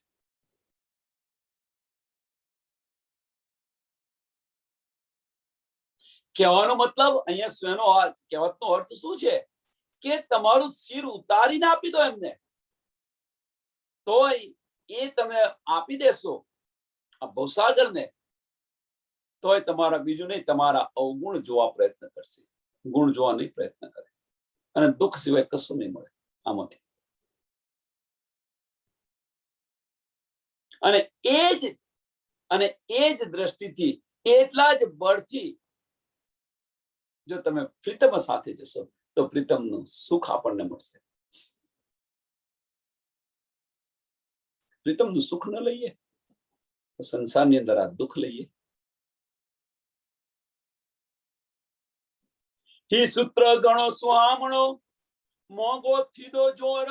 કહેવાનો મતલબ અહીંયા કહેવતનો અર્થ શું છે કે તમારું શિર ઉતારીને આપી દો એમને, તો એ તમે આપી દેશો આ ભવસાગરને, તોય તમારા બીજું નહીં, તમારા અવગુણ જોવા પ્રયત્ન કરશે, ગુણ જોવા નહીં પ્રયત્ન કરે, અને દુઃખ સિવાય કશું નહીં મળે આમાંથી. અને એ જ દ્રષ્ટિથી, એટલા જ બળથી જો તમે પ્રીતમ સાથે જશો તો પ્રીતમનું સુખ આપણને મળશે. પ્રીતમનું સુખ ન લઈએ તો સંસારની અંદર આ દુઃખ લઈએ. હી સૂત્ર ગણો સુહામણો, મોગો થીદો જોર,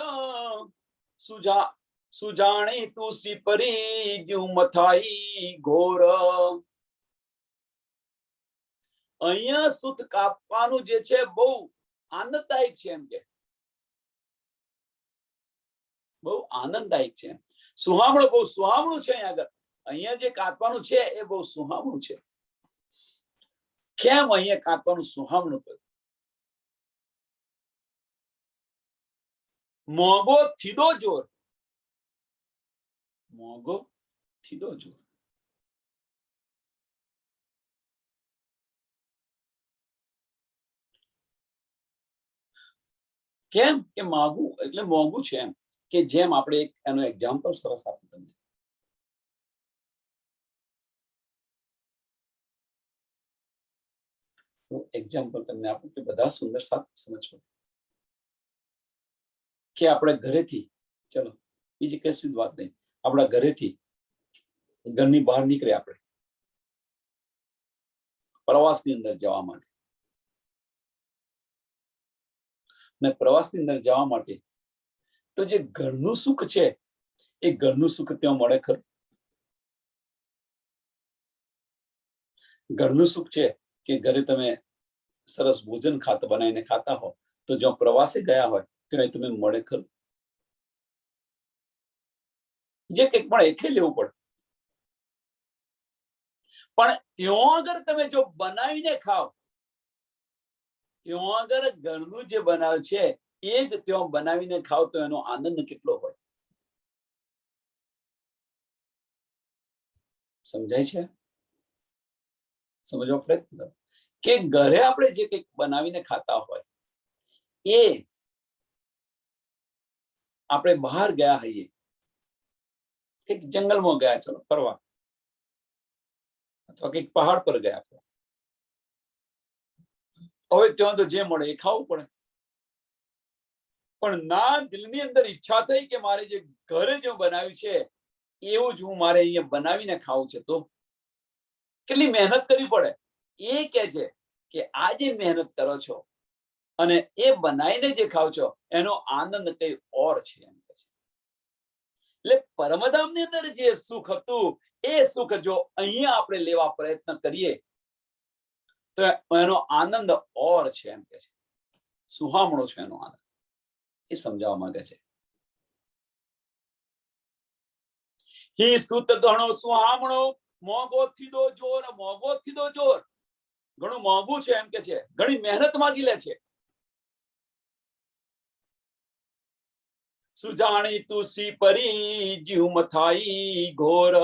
સુજાણી તુસી પરી જ્યું મથાઈ ઘોર. અહીંયા સુત કાપવાનું જે છે બહુ આનંદદાયક છે, એમ કે બહુ આનંદદાયક છે. સુહામણું, બહુ સુહામણું છે. અહીંયા જે કાપવાનું છે એ બહુ સુહામણું છે. કેમ અહીંયા કાપવાનું સુહામણું કર્યું? મોગો થીદો જોર, મોગો થીદો જોર. કેમ કે માગું એટલે મોંઘું છે, એમ કે જેમ આપણે એનું એક્ઝામ્પલ સરસ આપ્યું તમને. એક્ઝામ્પલ તમને આપું કે બધા સુંદર સાથ સમજવો કે આપણે ઘરેથી, ચલો બીજી કશી જ વાત નહીં, આપણા ઘરેથી ઘરની બહાર નીકળે આપણે પ્રવાસની અંદર જવા માટે, ને પ્રવાસની અંદર જવા માટે तो जे घरનું સુખ છે એ ઘરનું સુખ ત્યાં મળે ખરું? ઘરનું સુખ છે કે ઘરે તમે સરસ ભોજન બનાવીને ખાતા હો, તો જો પ્રવાસે ગયા હોય ત્યારે તમે મળે ખરું? જે કંઈક પણ એકે લેવું પડે, પણ ત્યાં આગળ તમે જો બનાવીને ખાઓ, ત્યાં આગળ ઘરનું જે બનાવ છે એ જ ત્યાં બનાવીને ખાઓ તો એનો આનંદ કેટલો હોય. સમજાય છે? સમજવા પ્રયત્ન કરો કે ઘરે આપણે જે કંઈક બનાવીને ખાતા હોય એ આપણે બહાર ગયા હોઈએ, કંઈક જંગલમાં ગયા, ચલો ફરવા, અથવા કંઈક પહાડ પર ગયા, હવે ત્યાં તો જે મળે એ ખાવું પડે, પણ ના દિલની અંદર ઈચ્છા થઈ કે મારે જે ઘરે જે બનાવ્યું છે એવું જ હું મારે અહીંયા બનાવીને ખાવું છે, તો કેટલી મહેનત કરવી પડે. એ કે છે કે આ જે મહેનત કરો છો અને એ બનાવીને જે ખાવ છો એનો આનંદ કઈ ઓર છે એમ કે છે. એટલે પરમધામની અંદર જે સુખ હતું એ સુખ જો અહીંયા આપણે લેવા પ્રયત્ન કરીએ તો એનો આનંદ ઓર છે એમ કે છે. સુહામણો છે એનો આનંદ, એ સમજાવવા માંગે છે. હી સુત ઘણો સુહામણો, મોગો થીદો જોર, મોગો થીદો જોર. ઘણું મોંઘું છે એમ કે છે, ઘણી મહેનત માંગી લે છે. સુજાણી તુસી પરી જીવ મથાઈ ઘોર.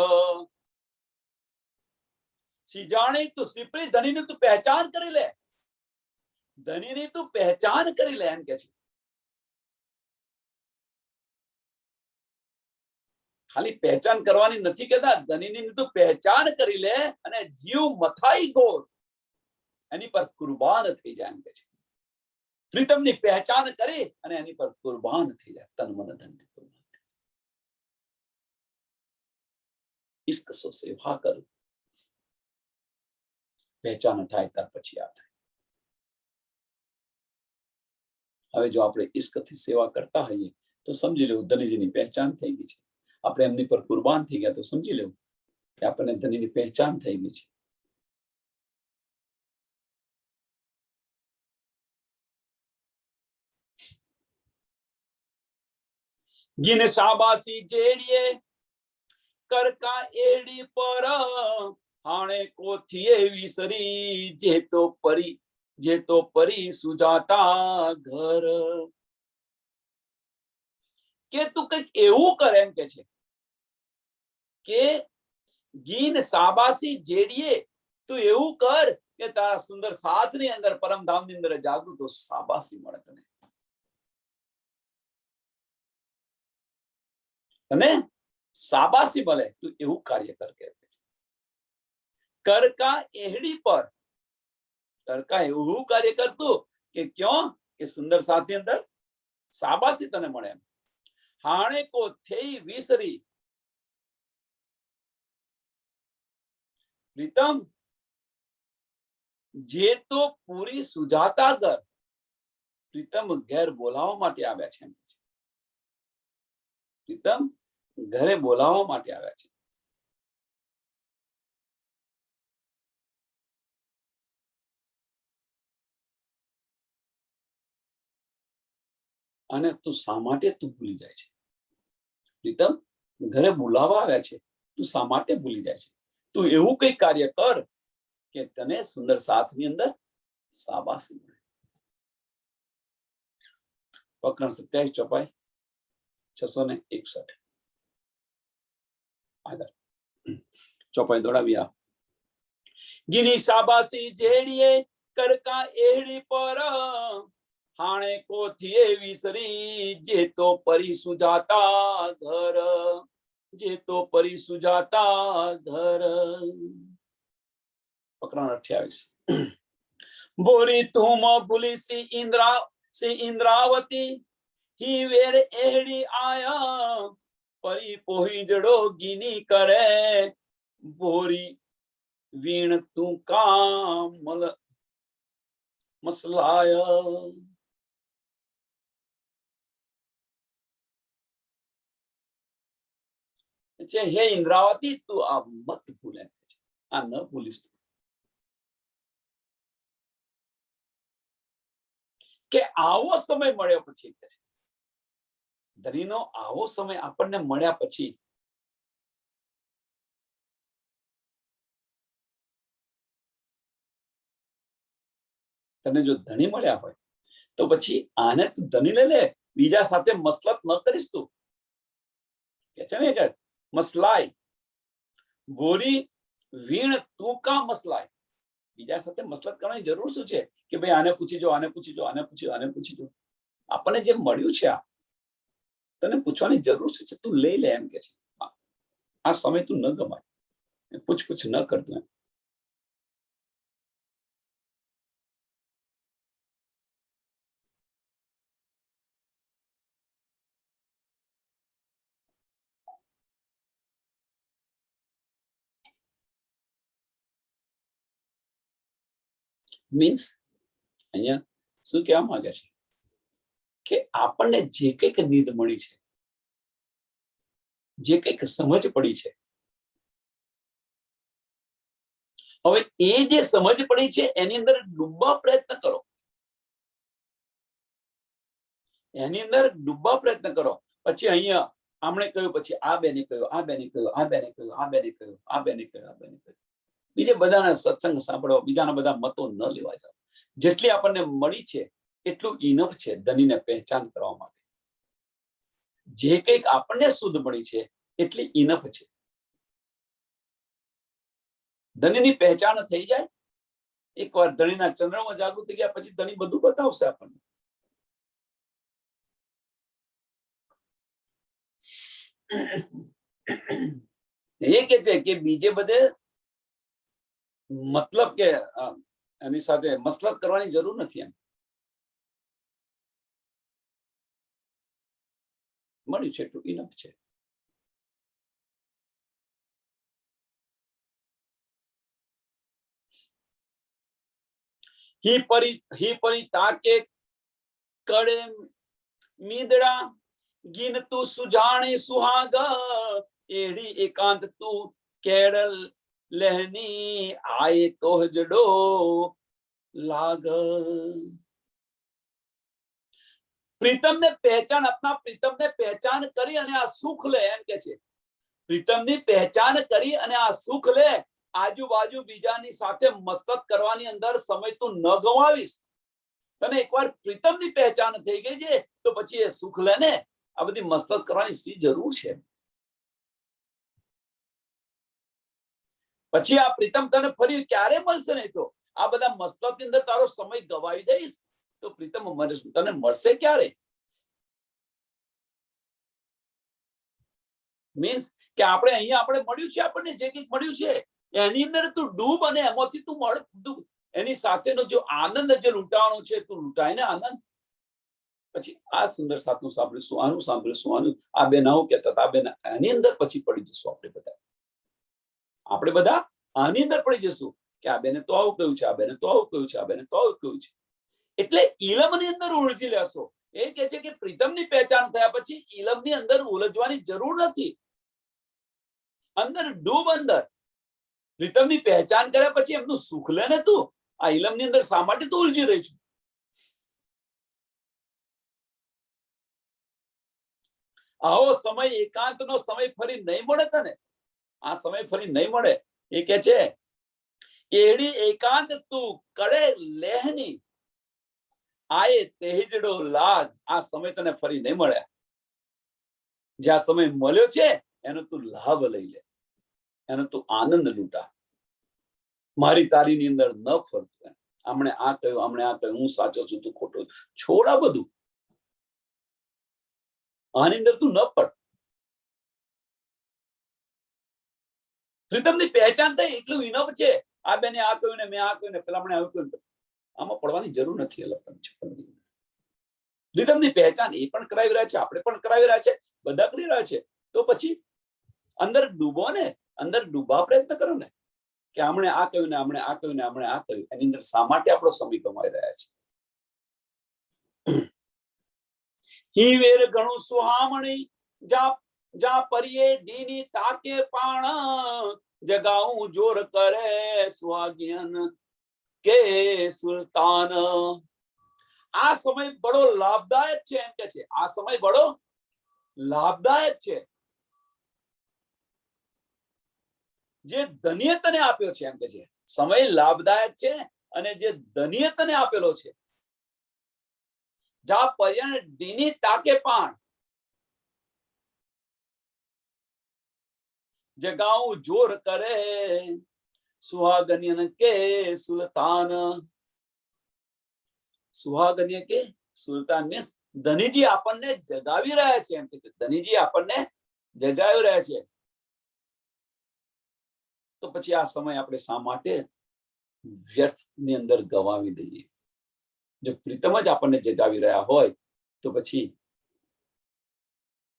સિજાણી તું સિપરી, ધનીની તું પહેચાન કરી લે, ધનીની તું પહેચાન કરી લે એમ કે છે. ખાલી પહેચાન કરવાની નથી કહેતા, ધનીની તું પહેચાન કરી લે અને જીવ મથાઈ ઘોર, એની પર કુરબાન થઈ જાય એમ કે છે. પ્રીતમની પહેચાન કરી અને એની પર કુરબાન થઈ જાય, તન મન ધન કુરબાન. ઇશ્ક સો સેવા કરું, પહેચાન થાય ત્યાર પછી આ થાય. હવે જો આપણે ઇશ્કથી સેવા કરતા હોઈએ તો સમજી લેવું ધનીજીની પહેચાન થઈ ગઈ છે. આપણે એમની પર કુરબાન થઈ ગયા તો સમજી લેવું કે આપણને ધનીની પહેચાન થઈ ગઈ છે. ગીને શાબાસી જેડીએ કરકા એડી પર, હાણે કોથીએ વિસરી જે તો પરી સુજાતા ઘર. કે તું કંઈક એવું કર એમ કે છે કે ગીન શાબાસી જેડીએ, તું એવું કર કે તારા સુંદર સાથની અંદર, પરમધામની અંદર જાગૃત શાબાસી મળે તને, તને શાબાસી મળે, તું એવું કાર્ય કર કે છે. કરકા એહડી પર, કરકા એવું કાર્ય કરતું કે ક્યાં કે સુંદર સાથની અંદર શાબાસી તને મળે એમ. હાણે કો થઈ વિસરી, પ્રીતમ જે તો પૂરી સુજાતા ઘર, પ્રીતમ ઘેર બોલાવવા માટે આવ્યા છે. પ્રીતમ ઘરે બોલાવવા માટે આવ્યા છે. અને તું શા માટે તું ભૂલી જાય છે? પ્રીતમ ઘરે બોલાવવા આવ્યા છે, તું શા માટે ભૂલી જાય છે? તું એવું કઈ કાર્ય કર કે તને સુંદર સાથની અંદર શાબાશી મળે. પ્રકરણ 27 ચોપાઈ 661. આગળ ચોપાઈ દોડાવી આ. ગીની શાબાશી જેડીએ કરકા એહડી પર, હાણે કોથીએ વિસરી જે તો પરી સુજાતા ઘર, જે તો પરી સુજાતા ઘર. પ્રકરણ 28. બોરી તુમ ભૂલી સી ઇન્દ્રાવતી, ही वेर एहड़ी आया, परी पोही जड़ो गिनी करे, बोरी वीण तू काम मसलाया. હે ઇન્દ્રાવતી તું આ મત ભૂલે, આ ન ભૂલીશ કે આવો સમય મળ્યો પછી કે છે ધણીનો આવો સમય આપણને મળ્યા પછી તને જો ધણી મળ્યા હોય તો પછી આને તું ધણી લઈ લે, બીજા સાથે મસલત ન કરીશ તું કે છે ને કે મસલાય ગોરી વીણ તું કા મસલાય, બીજા સાથે મસલત કરવાની જરૂર શું છે કે ભાઈ આને પૂછી જો, આને પૂછી જો, આને પૂછી, આને પૂછી જો. આપણને જે મળ્યું છે આ તને પૂછવાની જરૂર શું છે, તું લઈ લે એમ કે છે. આ સમય તું ન ગમાય, પૂછ ન કરતો એમ. મીન્સ અહીંયા શું કહેવા માંગે છે કે આપણને જે કંઈક નીંદ મળી છે, જે કંઈક સમજ પડી છે, હવે એ જે સમજ પડી છે એની અંદર ડૂબવા પ્રયત્ન કરો, એની અંદર ડૂબવા પ્રયત્ન કરો. પછી અહીંયા આમણે કહ્યું, પછી આ બેને કહ્યું, આ બેને કહ્યું, આ બેને કહ્યું, આ બેને કહ્યું, આ બેને કહ્યું, આ બેને કહ્યું. બીજે બધાના સત્સંગ સાંભળો, બીજાના બધા મતો ન લેવા જાવ. જેટલી આપણને મળી છે એટલું ઇનફ છે ધનીને પહેચાન કરવા માટે. જે કંઈક આપણને શુદ્ધ મળી છે એટલી ઇનફ છે. ધનીની પહેચાન થઈ જાય, એકવાર ધણીના ચંદ્રમાં જાગૃત ગયા પછી ધણી બધું બતાવશે આપણને. એ કે છે કે બીજે બધે મતલબ કે એની સાથે મસલત કરવાની જરૂર નથી. એમ મળ્યું છે એટલું ઇનફ છે. હી પરી તાકે કડે મીંદડા ગીન તું સુજાણી સુહાગ એડી એકાંત તું કેળલ લહેની આય તો જડો લાગ. પ્રીતમ ને પહેચાન, अपना પ્રીતમ ને પહેચાન કરી અને આ સુખ લે એમ કે છે. પ્રીતમ ની પહેચાન કરી અને આ સુખ લે. આજુબાજુ બીજાની સાથે મસ્તક કરવાની અંદર સમય તું ન ગવાવીશ. તને એકવાર પ્રીતમ ની પહેચાન થઈ ગઈ છે તો પછી એ સુખ લે ને. આ બધી મસ્તક કરવાની સી જરૂર છે? પછી આ પ્રીતમ તને ફરી ક્યારે મળશે? નહીં તો આ બધા મસ્તક ની અંદર તારો સમય ગવાવી દઈશ તો પ્રીતમ તને મળશે ક્યારે? મીન્સ કે આપણે અહીંયા આપણે મળ્યું છે, આપણને જે કંઈક મળ્યું છે એની અંદર તું ડૂબ અને એમાંથી તું મળ, એની સાથેનો જો આનંદ જે લૂંટાવાનો છે તું લૂંટાય ને આનંદ. પછી આ સુંદર સાતનું સાંભળીશું, આનું સાંભળીશું, આનું આ બે નાવું કહેતા હતા, આ બે એની અંદર પછી પડી જશું આપણે બધા આની અંદર પડી જશું કે આ બેને તો આવું કહ્યું છે, આ બેને તો આવું કહ્યું છે, આ બેને તો આવું કહ્યું છે. એટલે ઇલમની અંદર ઉલજી લેશો. એ કે છે કે પ્રીતમની પહેચાન થયા પછી ઇલમની અંદર ઉલજવાની જરૂર નથી. અંદર ડૂબ, અંદર પ્રીતમની પહેચાન કર્યા પછી એમનું સુખ લે ને તું. આ ઇલમની અંદર શા માટે તું ઉલજી રહી છું? આવો સમય એકાંતનો સમય ફરી નહીં મળે તને. આ સમય ફરી નહીં મળે. એ કે છે એડી એકાંત તું કરે લેહની આયે તેજડો લાગ. આ સમય તને ફરી નહીં મળે. જ્યાં સમય મળ્યો છે એનો તું લાભ લઈ લે, એનો તું આનંદ લૂંટા. મારી તારીની અંદર ન ફરતું. આમણે આ કહ્યું, આમણે આ કહ્યું, હું સાચો છું, તું ખોટો. છોડા બધું. આની અંદર તું ન પડ. પ્રીતમની પહેચાન થઈ એટલું ઇનફ છે. આ બેને આ કહ્યું ને મેં આ કહ્યું ને પેલા મને આવું કહ્યું. આમાં પડવાની જરૂર નથી. પ્રીતમની પહેચાન એ પણ કરાવી રહ્યા છે, આપણે પણ કરાવી રહ્યા છે, બધા કરી રહ્યા છે. તો પછી અંદર ડૂબો ને, અંદર ડૂબવા પ્રયત્ન કરો ને કે આમણે આ કહ્યું ને આમણે આ કહ્યું ને આમણે આ કહ્યું. એની અંદર શા માટે આપણો સમય કમાઈ રહ્યા છે? હી વેર ઘણું સુહામણી જા જા પરિયે ડીની તાકે પાણ જગાઉં જોર કરે સુહાગિયન કે સુલતાન. આ સમય બડો લાભદાયક છે એમ કે છે. આ સમય બડો લાભદાયક છે. જે ધન્ય તને આપ્યો છે એમ કે છે. સમય લાભદાયક છે અને જે ધન્ય તને આપેલો છે. જા પર્યન ડીની તાકે પાણ જગાઉં જોર કરે સુહાગનિયન કે સુલતાન. સુહાગન્ય કે સુલતાન મીન્સ ધનીજી આપણને જગાવી રહ્યા છે એમ કે છે. ધનીજી આપણને જગાવી રહ્યા છે. તો પછી આ સમય આપણે શા માટે વ્યર્થ ની અંદર ગવાવી દઈએ? જો પ્રીતમ જ આપણને જગાવી રહ્યા હોય તો પછી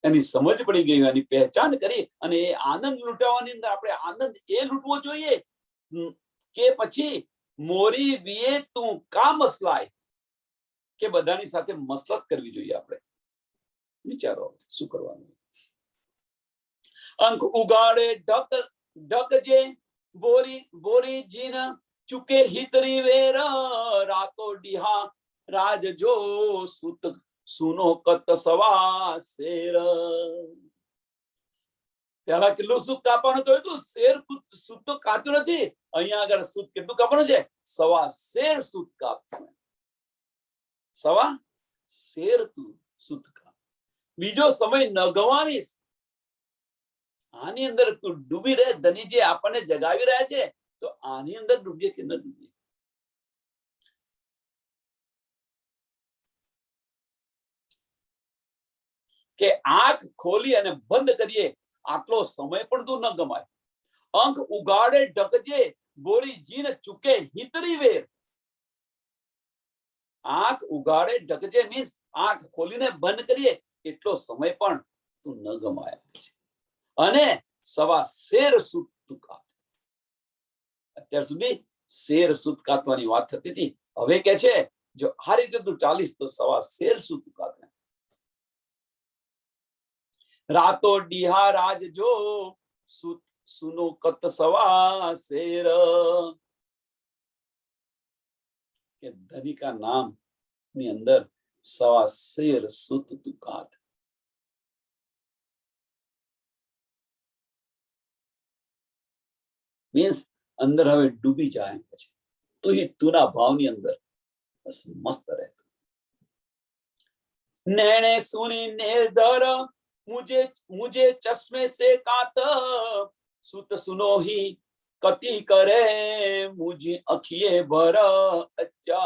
એની સમજ પડી ગઈ, એની પહેચાન કરી અને એ આનંદ લૂંટાવાની અંદર આપણે આનંદ એ લૂંટવો જોઈએ કે પછી મોરી વિયે તું કા મસલાય, કે બધાની સાથે મસલત કરવી જોઈએ. આપણે વિચારો શું કરવાનું. અંક ઉગાડે ઢકજે બોરી બોરી જીન ચુકે હિતરી વેર રાતો ડીહા રાજ જો સુત સુનો કત સવા શેર. પેલા કેટલું સુત કાપવાનું કહ્યું હતું? શેર સુત તો કાપ્યું નથી. અહીંયા આગળ સુત કેટલું કાપવાનું છે? સવા શેર સુત કાપવાનું. સવા શેર તું સુત કાપ. બીજો સમય ન ગવાવીશ. આની અંદર તું ડૂબી રહે. ધનીજી આપણને જગાવી રહ્યા છે તો આની અંદર ડૂબીએ કે ન ડૂબીએ? કે આંખ ખોલી અને બંધ કરીએ આટલો સમય પણ તું ન ગમાય. અંક ઉગાડે ઢકજે બોરી જીન ચૂકે હિતરી વેર. આંખ ઉગાડે ઢકજે મીન્સ આંખ ખોલીને બંધ કરીએ એટલો સમય પણ તું ન ગમાય છે. અને સવા શેર સુત તું કાપ. અત્યાર સુધી શેર સુત કાપવાની વાત થતી હતી. હવે કે છે જો આ રીતે તું ચાલીસ તો સવા શેર સુત કાપ. રાતો ડીહા રાજ જો સુત સુનો કત સવા શેર. કે ધની કા નામ ની અંદર સવા શેર સુત તું કાત. મીન્સ અંદર હવે ડૂબી જાય પછી તું ही તુના ભાવની અંદર બસ મસ્ત રહેતો. नैने सुनी नेदर मुझे मुझे चश्मे से कात सुत सुनो ही कति करे मुझे अखिए भर अच्छा.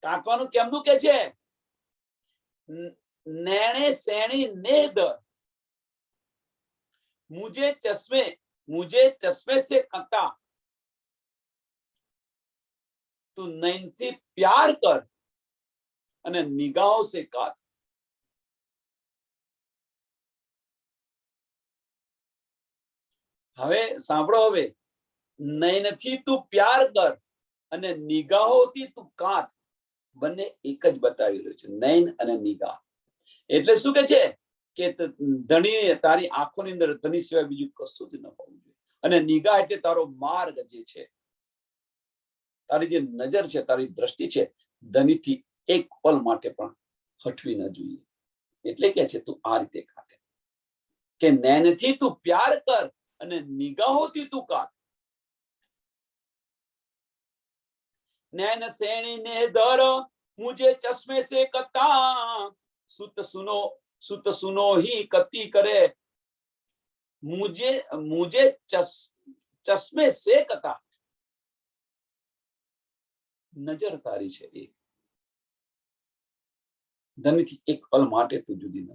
કાકવાનું કેમનું કે છે? नैने सैनी नेदर मुझे चश्मे से कता. तू नैन થી प्यार कर અને નિગાહો से कात. હવે સાંભળો. હવે નૈનથી તું પ્યાર કર અને નિગાહોથી તું કાત. બંને એક જ બતાવી રહ્યું છે, નૈન અને નિગાહ. એટલે શું કે છે કે ધણી તારી આંખોની અંદર ધણી સિવાય બીજું કશું જ ન હોવું જોઈએ. અને નિગાહ એટલે તારો માર્ગ જે છે, તારી જે નજર છે, તારી દ્રષ્ટિ છે, ધનીથી એક પલ માટે પણ હટવી ન જોઈએ. એટલે કે છે તું આ રીતે કાતે કે નૈનથી તું પ્યાર કર અને નિગાહોથી તું કાત. नैन सैनी ने दर मुझे चश्मे से कता सुत सुनो ही कति करे मुझे चश्मे से कता. નજર તારી છે એ ધનથી એક પલ માટે તું જુદી ન.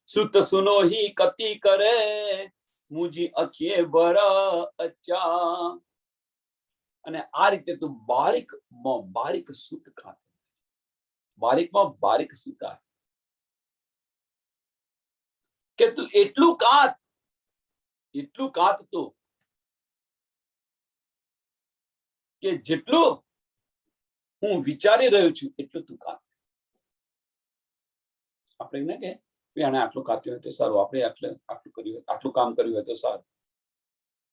સુત સુનો ही कति करे मुझी अखिए भर अच्छा. અને આ રીતે તું બારીકમાં બારીક સૂત કાત. બારીકમાં બારીક સૂતા કે તું એટલું કાત તું કે જેટલું હું વિચારી રહ્યો છું એટલું તું કાત. આપણે ને કે આને આટલું કાપ્યું હોય તો સારું, આપણે આટલું કર્યું હોય, આટલું કામ કર્યું હોય તો સારું,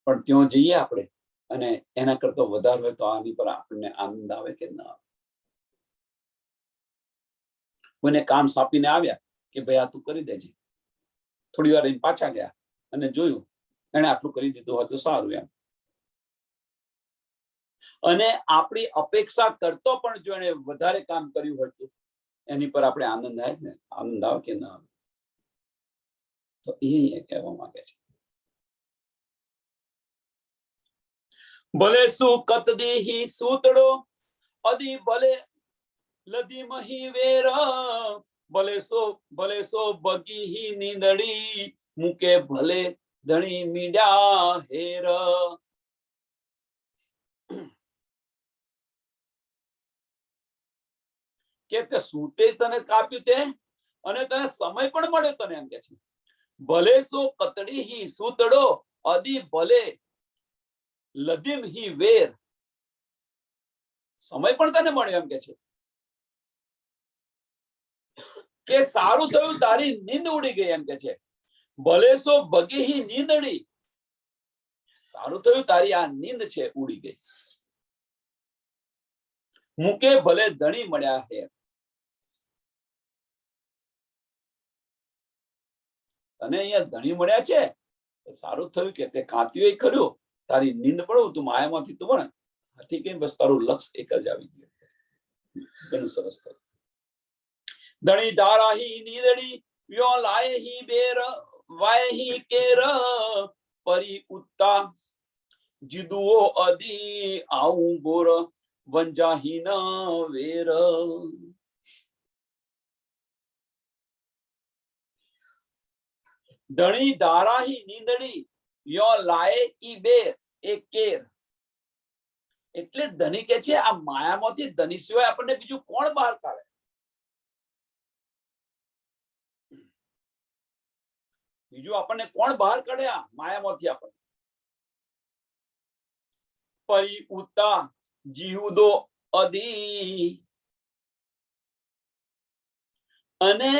પણ ત્યાં જઈએ આપણે અને એના કરતો વધારે હોય તો આની પર આપણને આનંદ આવે કે ના આવે? મને કામ સાપીને આવ્યા કે ભાઈ આ તું કરી દેજે, થોડી વાર રહીને પાછા ગયા અને જોયું એને આટલું કરી દીધું હોય તો સારું એમ. અને આપણી અપેક્ષા કરતો પણ જો એને વધારે કામ કર્યું હોય તો એની પર આપણે આનંદ આવે ને, આનંદ આવે કે ના આવે? તો એ કહેવા માંગે છે. ભલે શું કત દેહી સૂતડો અદી ભલે લદી મહી વેર, ભલે સો બગી હી નીંદડી મૂકે ભલે ધણી મીંડ્યા હેર. કે તે સૂતે તને કાપ્યું તે અને તને સમય પણ મળ્યો તને, એમ કે છે. ભલે સો કતડી હી સૂતડો અદી ભલે લદીમ હી વેર, સમય પણ તને મળ્યો એમ કે છે. કે સારું થયું તારી નીંદ ઉડી ગઈ એમ કે છે. ભલે સો બગી હી નીંદડી, સારું થયું તારી આ નીંદ છે ઉડી ગઈ. મૂકે ભલે ધણી મળ્યા હે, અને અહીંયા ધણી મળ્યા છે, સારું થયું કે તે કાંત્યું એ ખરું, તારી નીંદ પડું તું માયામાંથી તું પણ ઠીક છે, બસ તારું લક્ષ એક જ આવી ગયું. ઘણું સરસ થયું. ધણી ધારા હી નીંદડી વ્યો લાય હી બેર વાય હી કેર, પરી ઉત્તા જીદુઓ અધી આવું ગોર વંજાહી ન વેર. ધણી ધારાહી નીંદડી યો લાય ઈ બેર એ કેર, એટલે ધની કે છે આ માયામાંથી ધની સિવાય આપણને બીજું કોણ બહાર કાઢે? બીજું આપણને કોણ બહાર કાઢે આ માયામાંથી? આપણને પરી ઉતા જીવદો અધી, અને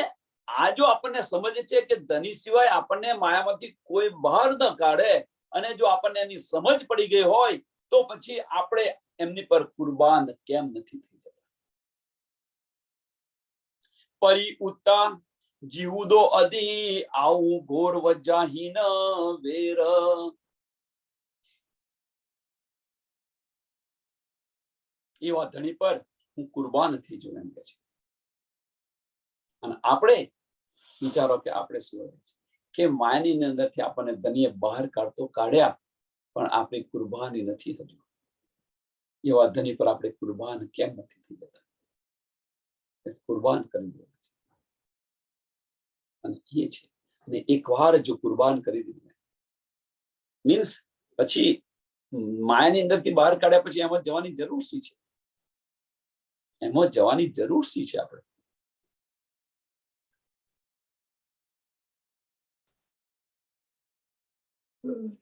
આ જો આપણને સમજે છે કે ધની સિવાય આપણને માયામાંથી કોઈ બહાર ન કાઢે, અને જો આપણને એની સમજ પડી ગઈ હોય તો પછી આપણે એમની પર કુરબાન કેમ નથી થઈ જતા? પરી ઉતા જીવદો અધી આવું ઘોર વજાહીન વેર. એવા ધણી પર હું કુરબાન થઈ જઉં એમ કે છે. અને આપણે વિચારો કે આપણે શું હોય છે કે માયાની અંદરથી આપણને ધનીએ બહાર કાઢ્યા, પણ આપણી કુરબાની નથી થતી. એવા ધની પર આપણે કુરબાન કેમ નથી થઈ જતા? કુરબાન કરી દેવું છે. અને એ છે, અને એકવાર જો કુરબાન કરી દીધું મીન્સ પછી માયાની અંદરથી બહાર કાઢ્યા પછી એમાં જવાની જરૂર શી છે? એમાં જવાની જરૂર શી છે? આપણે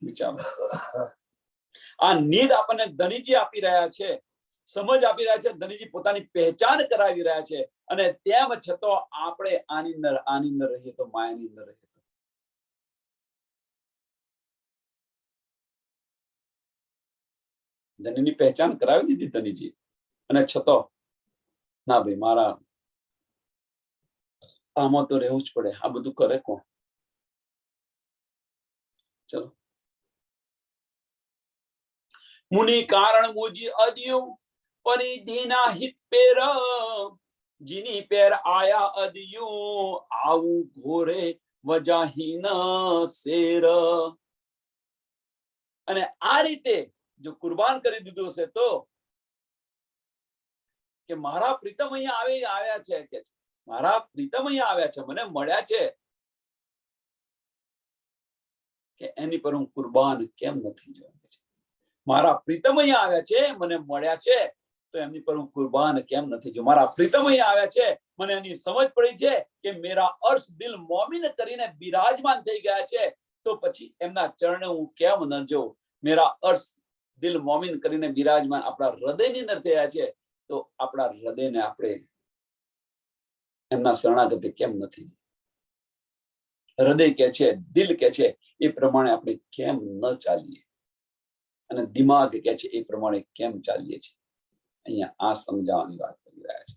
વિચારો. આ નીંદ આપણને ધનીજી આપી રહ્યા છે, સમજ આપી રહ્યા છે, ધનીજી પોતાની પહેચાન કરાવી રહ્યા છે, અને તેમ છતાં આપણે આની અંદર રહીએ તો, માયાની અંદર રહીએ તો ધનીની પહેચાન કરાવી દીધી ધનીજી, અને છતાં ના ભાઈ મારા આમાં તો રહેવું જ પડે. આ બધું કરે કોણ? ચલો. મુનિ કારણ મુજી અદિયું પરિધીના હિત પેર, જીની પેર આયા અદિયું આવું ઘોરે વજાહીન શેર. અને આ રીતે જો કુરબાન કરી દીધું હશે તો કે મારા પ્રીતમ અહીંયા આવ્યા છે, કે મારા પ્રીતમ અહીંયા આવ્યા છે, મને મળ્યા છે, કે એની પર હું કુરબાન કેમ નથી જોઉં? મારા પ્રીતમ અહીંયા આવ્યા છે, મને મળ્યા છે, તો એમની પર હું કુરબાન કેમ નથી જોઉં? મારા પ્રીતમ અહીંયા આવ્યા છે, મને એની સમજ પડી છે કે મેરા અર્શ દિલ મોમિન કરીને બિરાજમાન થઈ ગયા છે, તો પછી એમના ચરણે હું કેમ ન જોઉં? મેરા અર્શ દિલ મોમિન કરીને બિરાજમાન આપણા હૃદયની અંદર થયા છે, તો આપણા હૃદયને આપણે એમના શરણાગતિ કેમ નથી? હૃદય કે છે, દિલ કે છે એ પ્રમાણે આપણે કેમ ન ચાલીએ? અને દિમાગ કે છે એ પ્રમાણે કેમ ચાલીએ છીએ? અહીંયા આ સમજાવવાની વાત કરી રહ્યા છે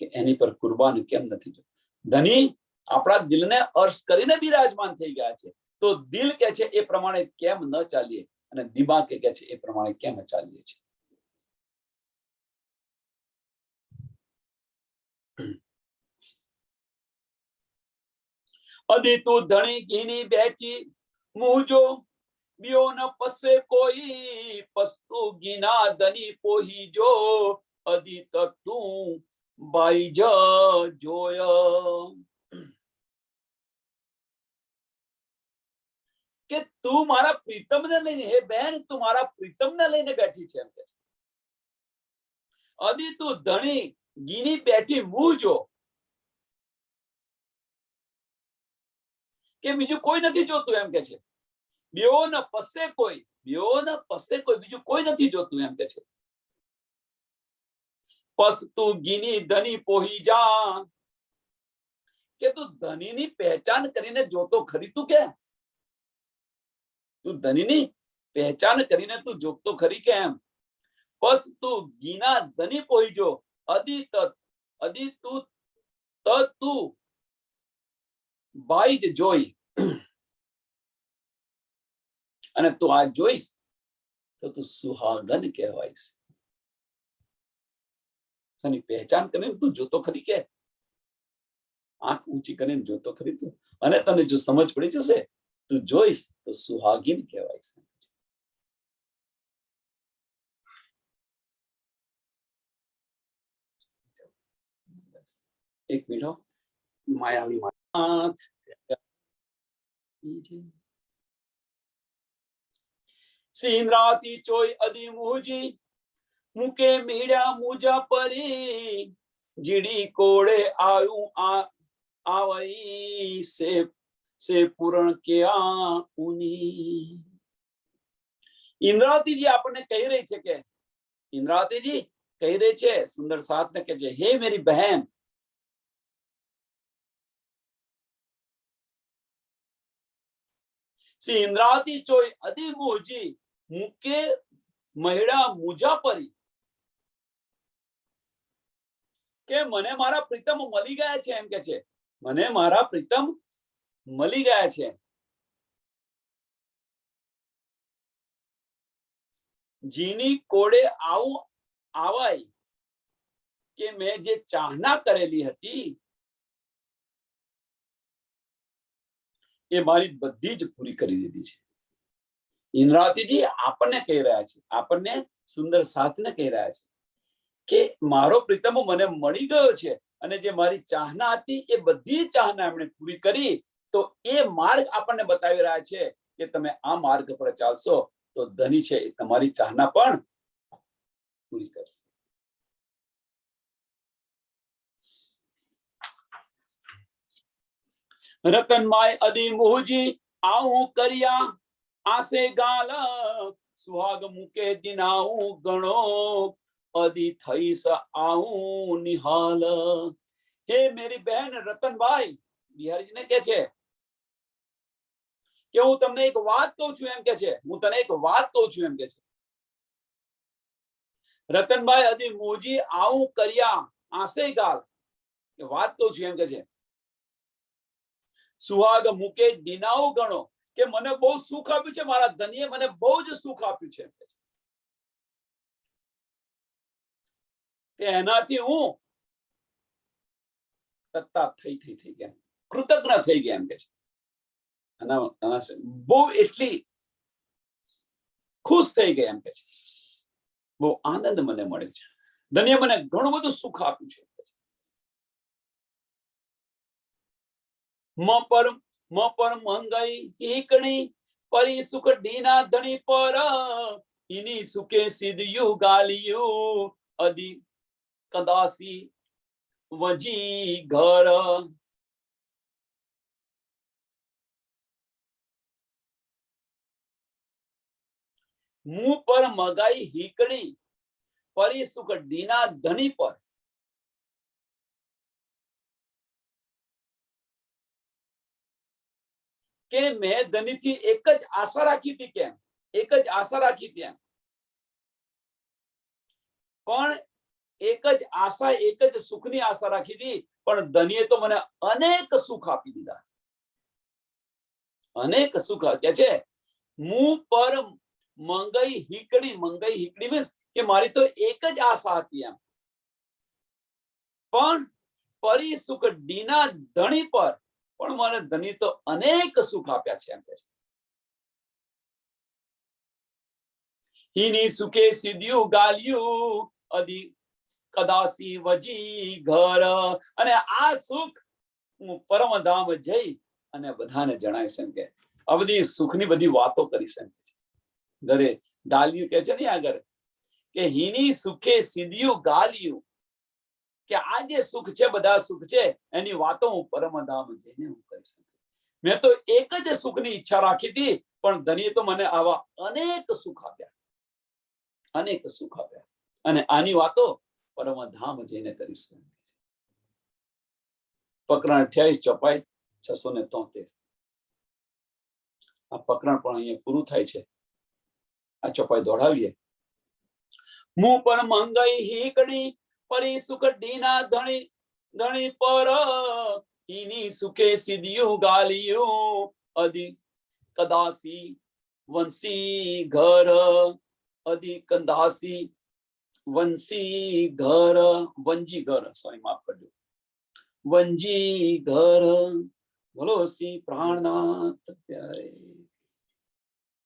કે એની પર કુરબાન કેમ નથી? ધની આપણા દિલને અર્શ કરીને બિરાજમાન થઈ ગયા છે, તો દિલ કે છે એ પ્રમાણે કેમ ન ચાલીએ? અને દિમાગ કે છે એ પ્રમાણે કેમ ચાલીએ છીએ? અદી તું ધણી ઘીની બેઠી મુજો बियो न पसे कोई पस्तु गिना धनी पोही जो अदी तक तू बाई जोय કે તું મારા પ્રીતમને લઈને, હે બેન તું મારા પ્રીતમને લઈને બેઠી છે એમ કે છે. અદી તું ધણી ગીની બેઠી મૂજો કે બીજું કોઈ નથી જોતું એમ કે છે. બીઓ ન પસે કોઈ, બીઓ ન પસે કોઈ, બીજું કોઈ નથી જોતું એમ કે છે. પસ તું ગીની ધની પોહી જા કે તું ધનીની પહેચાન કરીને જોતો ખરી તું કે? તું ધનીની પહેચાન કરીને તું જોતો ખરી કેમ? પસ તું ગીના ધની પોહી જો અદી તું તું બાઈ જ જોઈ અને તું આ જોઈશ તો તું સુહાગન કહેવાઈશ. તેની પહેચાન કરીને તું જોતો ખરી કે? આંખ ઊંચી કરીને જોતો ખરી તું? અને તને જો સમજ પડી જશે, તું જોઈશ તો સુહાગીન કહેવાઈશ. એક મિનિટ, માયાવી માત સીમરાતી ચોય અદી મુજી મુકે મીડા મુજા પરી જીડી કોળે આયું આવઈ સે પૂરણ ક્યાં ઉની. ઇન્દ્રાવતીજી આપણને કહી રહી છે કે, ઇન્દ્રાવતીજી કહી રહી છે સુંદર સાતને કે છે, હે મેરી બહેન, શ્રી ઇન્દ્રાવતી ચોય અદી મોજી મુકે મહિડા મુજા પરી કે મને મારા પ્રીતમ મળી ગયા છે એમ કે છે. મને મારા પ્રીતમ મળી ગયા છે. જીની કોડે આવું આવાય કે મેં જે ચાહના કરેલી હતી એ મારી બધી જ પૂરી કરી દીધી છે. ઇન્દ્રાવતીજી આપણને કહી રહ્યા છે, આપણને સુંદર સાથને કહી રહ્યા છે કે મારો પ્રીતમ મને મળી ગયો છે અને જે મારી ચાહના હતી એ બધી ચાહના એમણે પૂરી કરી. તો એ માર્ગ આપણને બતાવી રહ્યા છે કે તમે આ માર્ગ પર ચાલશો તો ધની છે એ તમારી ચાહના પણ પૂરી કરશે. રતનમાય અદી મોહજી આવું કર્યા આસે ગાલ સુહાગ મુકે દિનાવું ગણો અદી થઈસ આવું નિહાલ. હે મેરી બહેન રતનભાઈ, બિહારીજીને કે છે કે હું તમને એક વાત કહું છું એમ કે છે, હું તને એક વાત કહું છું એમ કે છે. રતનભાઈ અદી મોજી આવું કર્યા આસે ગાલ, વાત કહું છું એમ કે છે. સુહાગ મુકે દિનાઉ ગણો કે મને બહુ સુખ આપ્યું છે, મારા ધનીએ મને બહુ જ સુખ આપ્યું છે કે એનાથી હું તત્તા થઈ ગયા, કૃતજ્ઞ થઈ ગયા એમ કે છે. બહુ એટલી ખુશ થઈ ગયા એમ કે છે, બહુ આનંદ મને મળે છે, ધનીએ મને ઘણું બધું સુખ આપ્યું છે. મ પર મંગાઈ હીકણી પરી સુખ ડીના ધણી પર ઇની સુકે સિદ્ધયું ગાલિયું અદી કદાસી વજી ઘર. મું પર મગાઈ હીકણી પરી સુખ ડીના ધણી પર કે મેં ધનીથી એક જ આશા રાખી હતી, કેમ એક જ આશા રાખી હતી એમ, પણ એક જ આશા, એક જ સુખની આશા રાખી હતી, પણ ધનીએ તો મને અનેક સુખ આપી દીધા, અનેક સુખ. કે છે મું પર મંગઈ હીકડી, મંગઈ હીકડી મીન્સ કે મારી તો એક જ આશા હતી એમ, પણ પરી સુખ ડીના ધણી પર, પણ મને ધની તો અનેક સુખ આપ્યા છે એમ કે છે. હીની સુખે સીધ્યું ગાલ્યું અધી કદાસી વજી ઘર, અને આ સુખ હું પરમધામ જઈ અને બધાને જણાવીશ એમ કે આ બધી સુખની બધી વાતો કરીશ એમ કે ઘરે ગાલ્યું કે છે ને આગળ કે હીની સુખે સીધ્યું ગાલ્યું, કે આ જે સુખ છે, બધા સુખ છે એની વાતો હું પરમધામ જઈને હું કરીશ. મેં તો એક જ સુખની ઈચ્છા રાખી હતી, પણ ધનીએ તો મને આવા અનેક સુખ આપ્યા, અનેક સુખ આપ્યા, અને આની વાતો પરમધામ જઈને કરીશું. પ્રકરણ 28 ચોપાઈ 673. આ પ્રકરણ પણ અહીંયા પૂરું થાય છે. આ ચોપાઈ દોડાવીએ. મું પણ મંગઈ હીકડી પરી સુખ ડીના ધણી, ધણી પર ઈની સુખે સીધ્યું ગાલ્યું અધી કદાસી વંશી ઘર, અધી કંદાસી વંશી ઘર, વંજી ઘર, સોરી માફ કરજો, વંજી ઘર. બોલો શ્રી પ્રાણનાથ પ્યારે.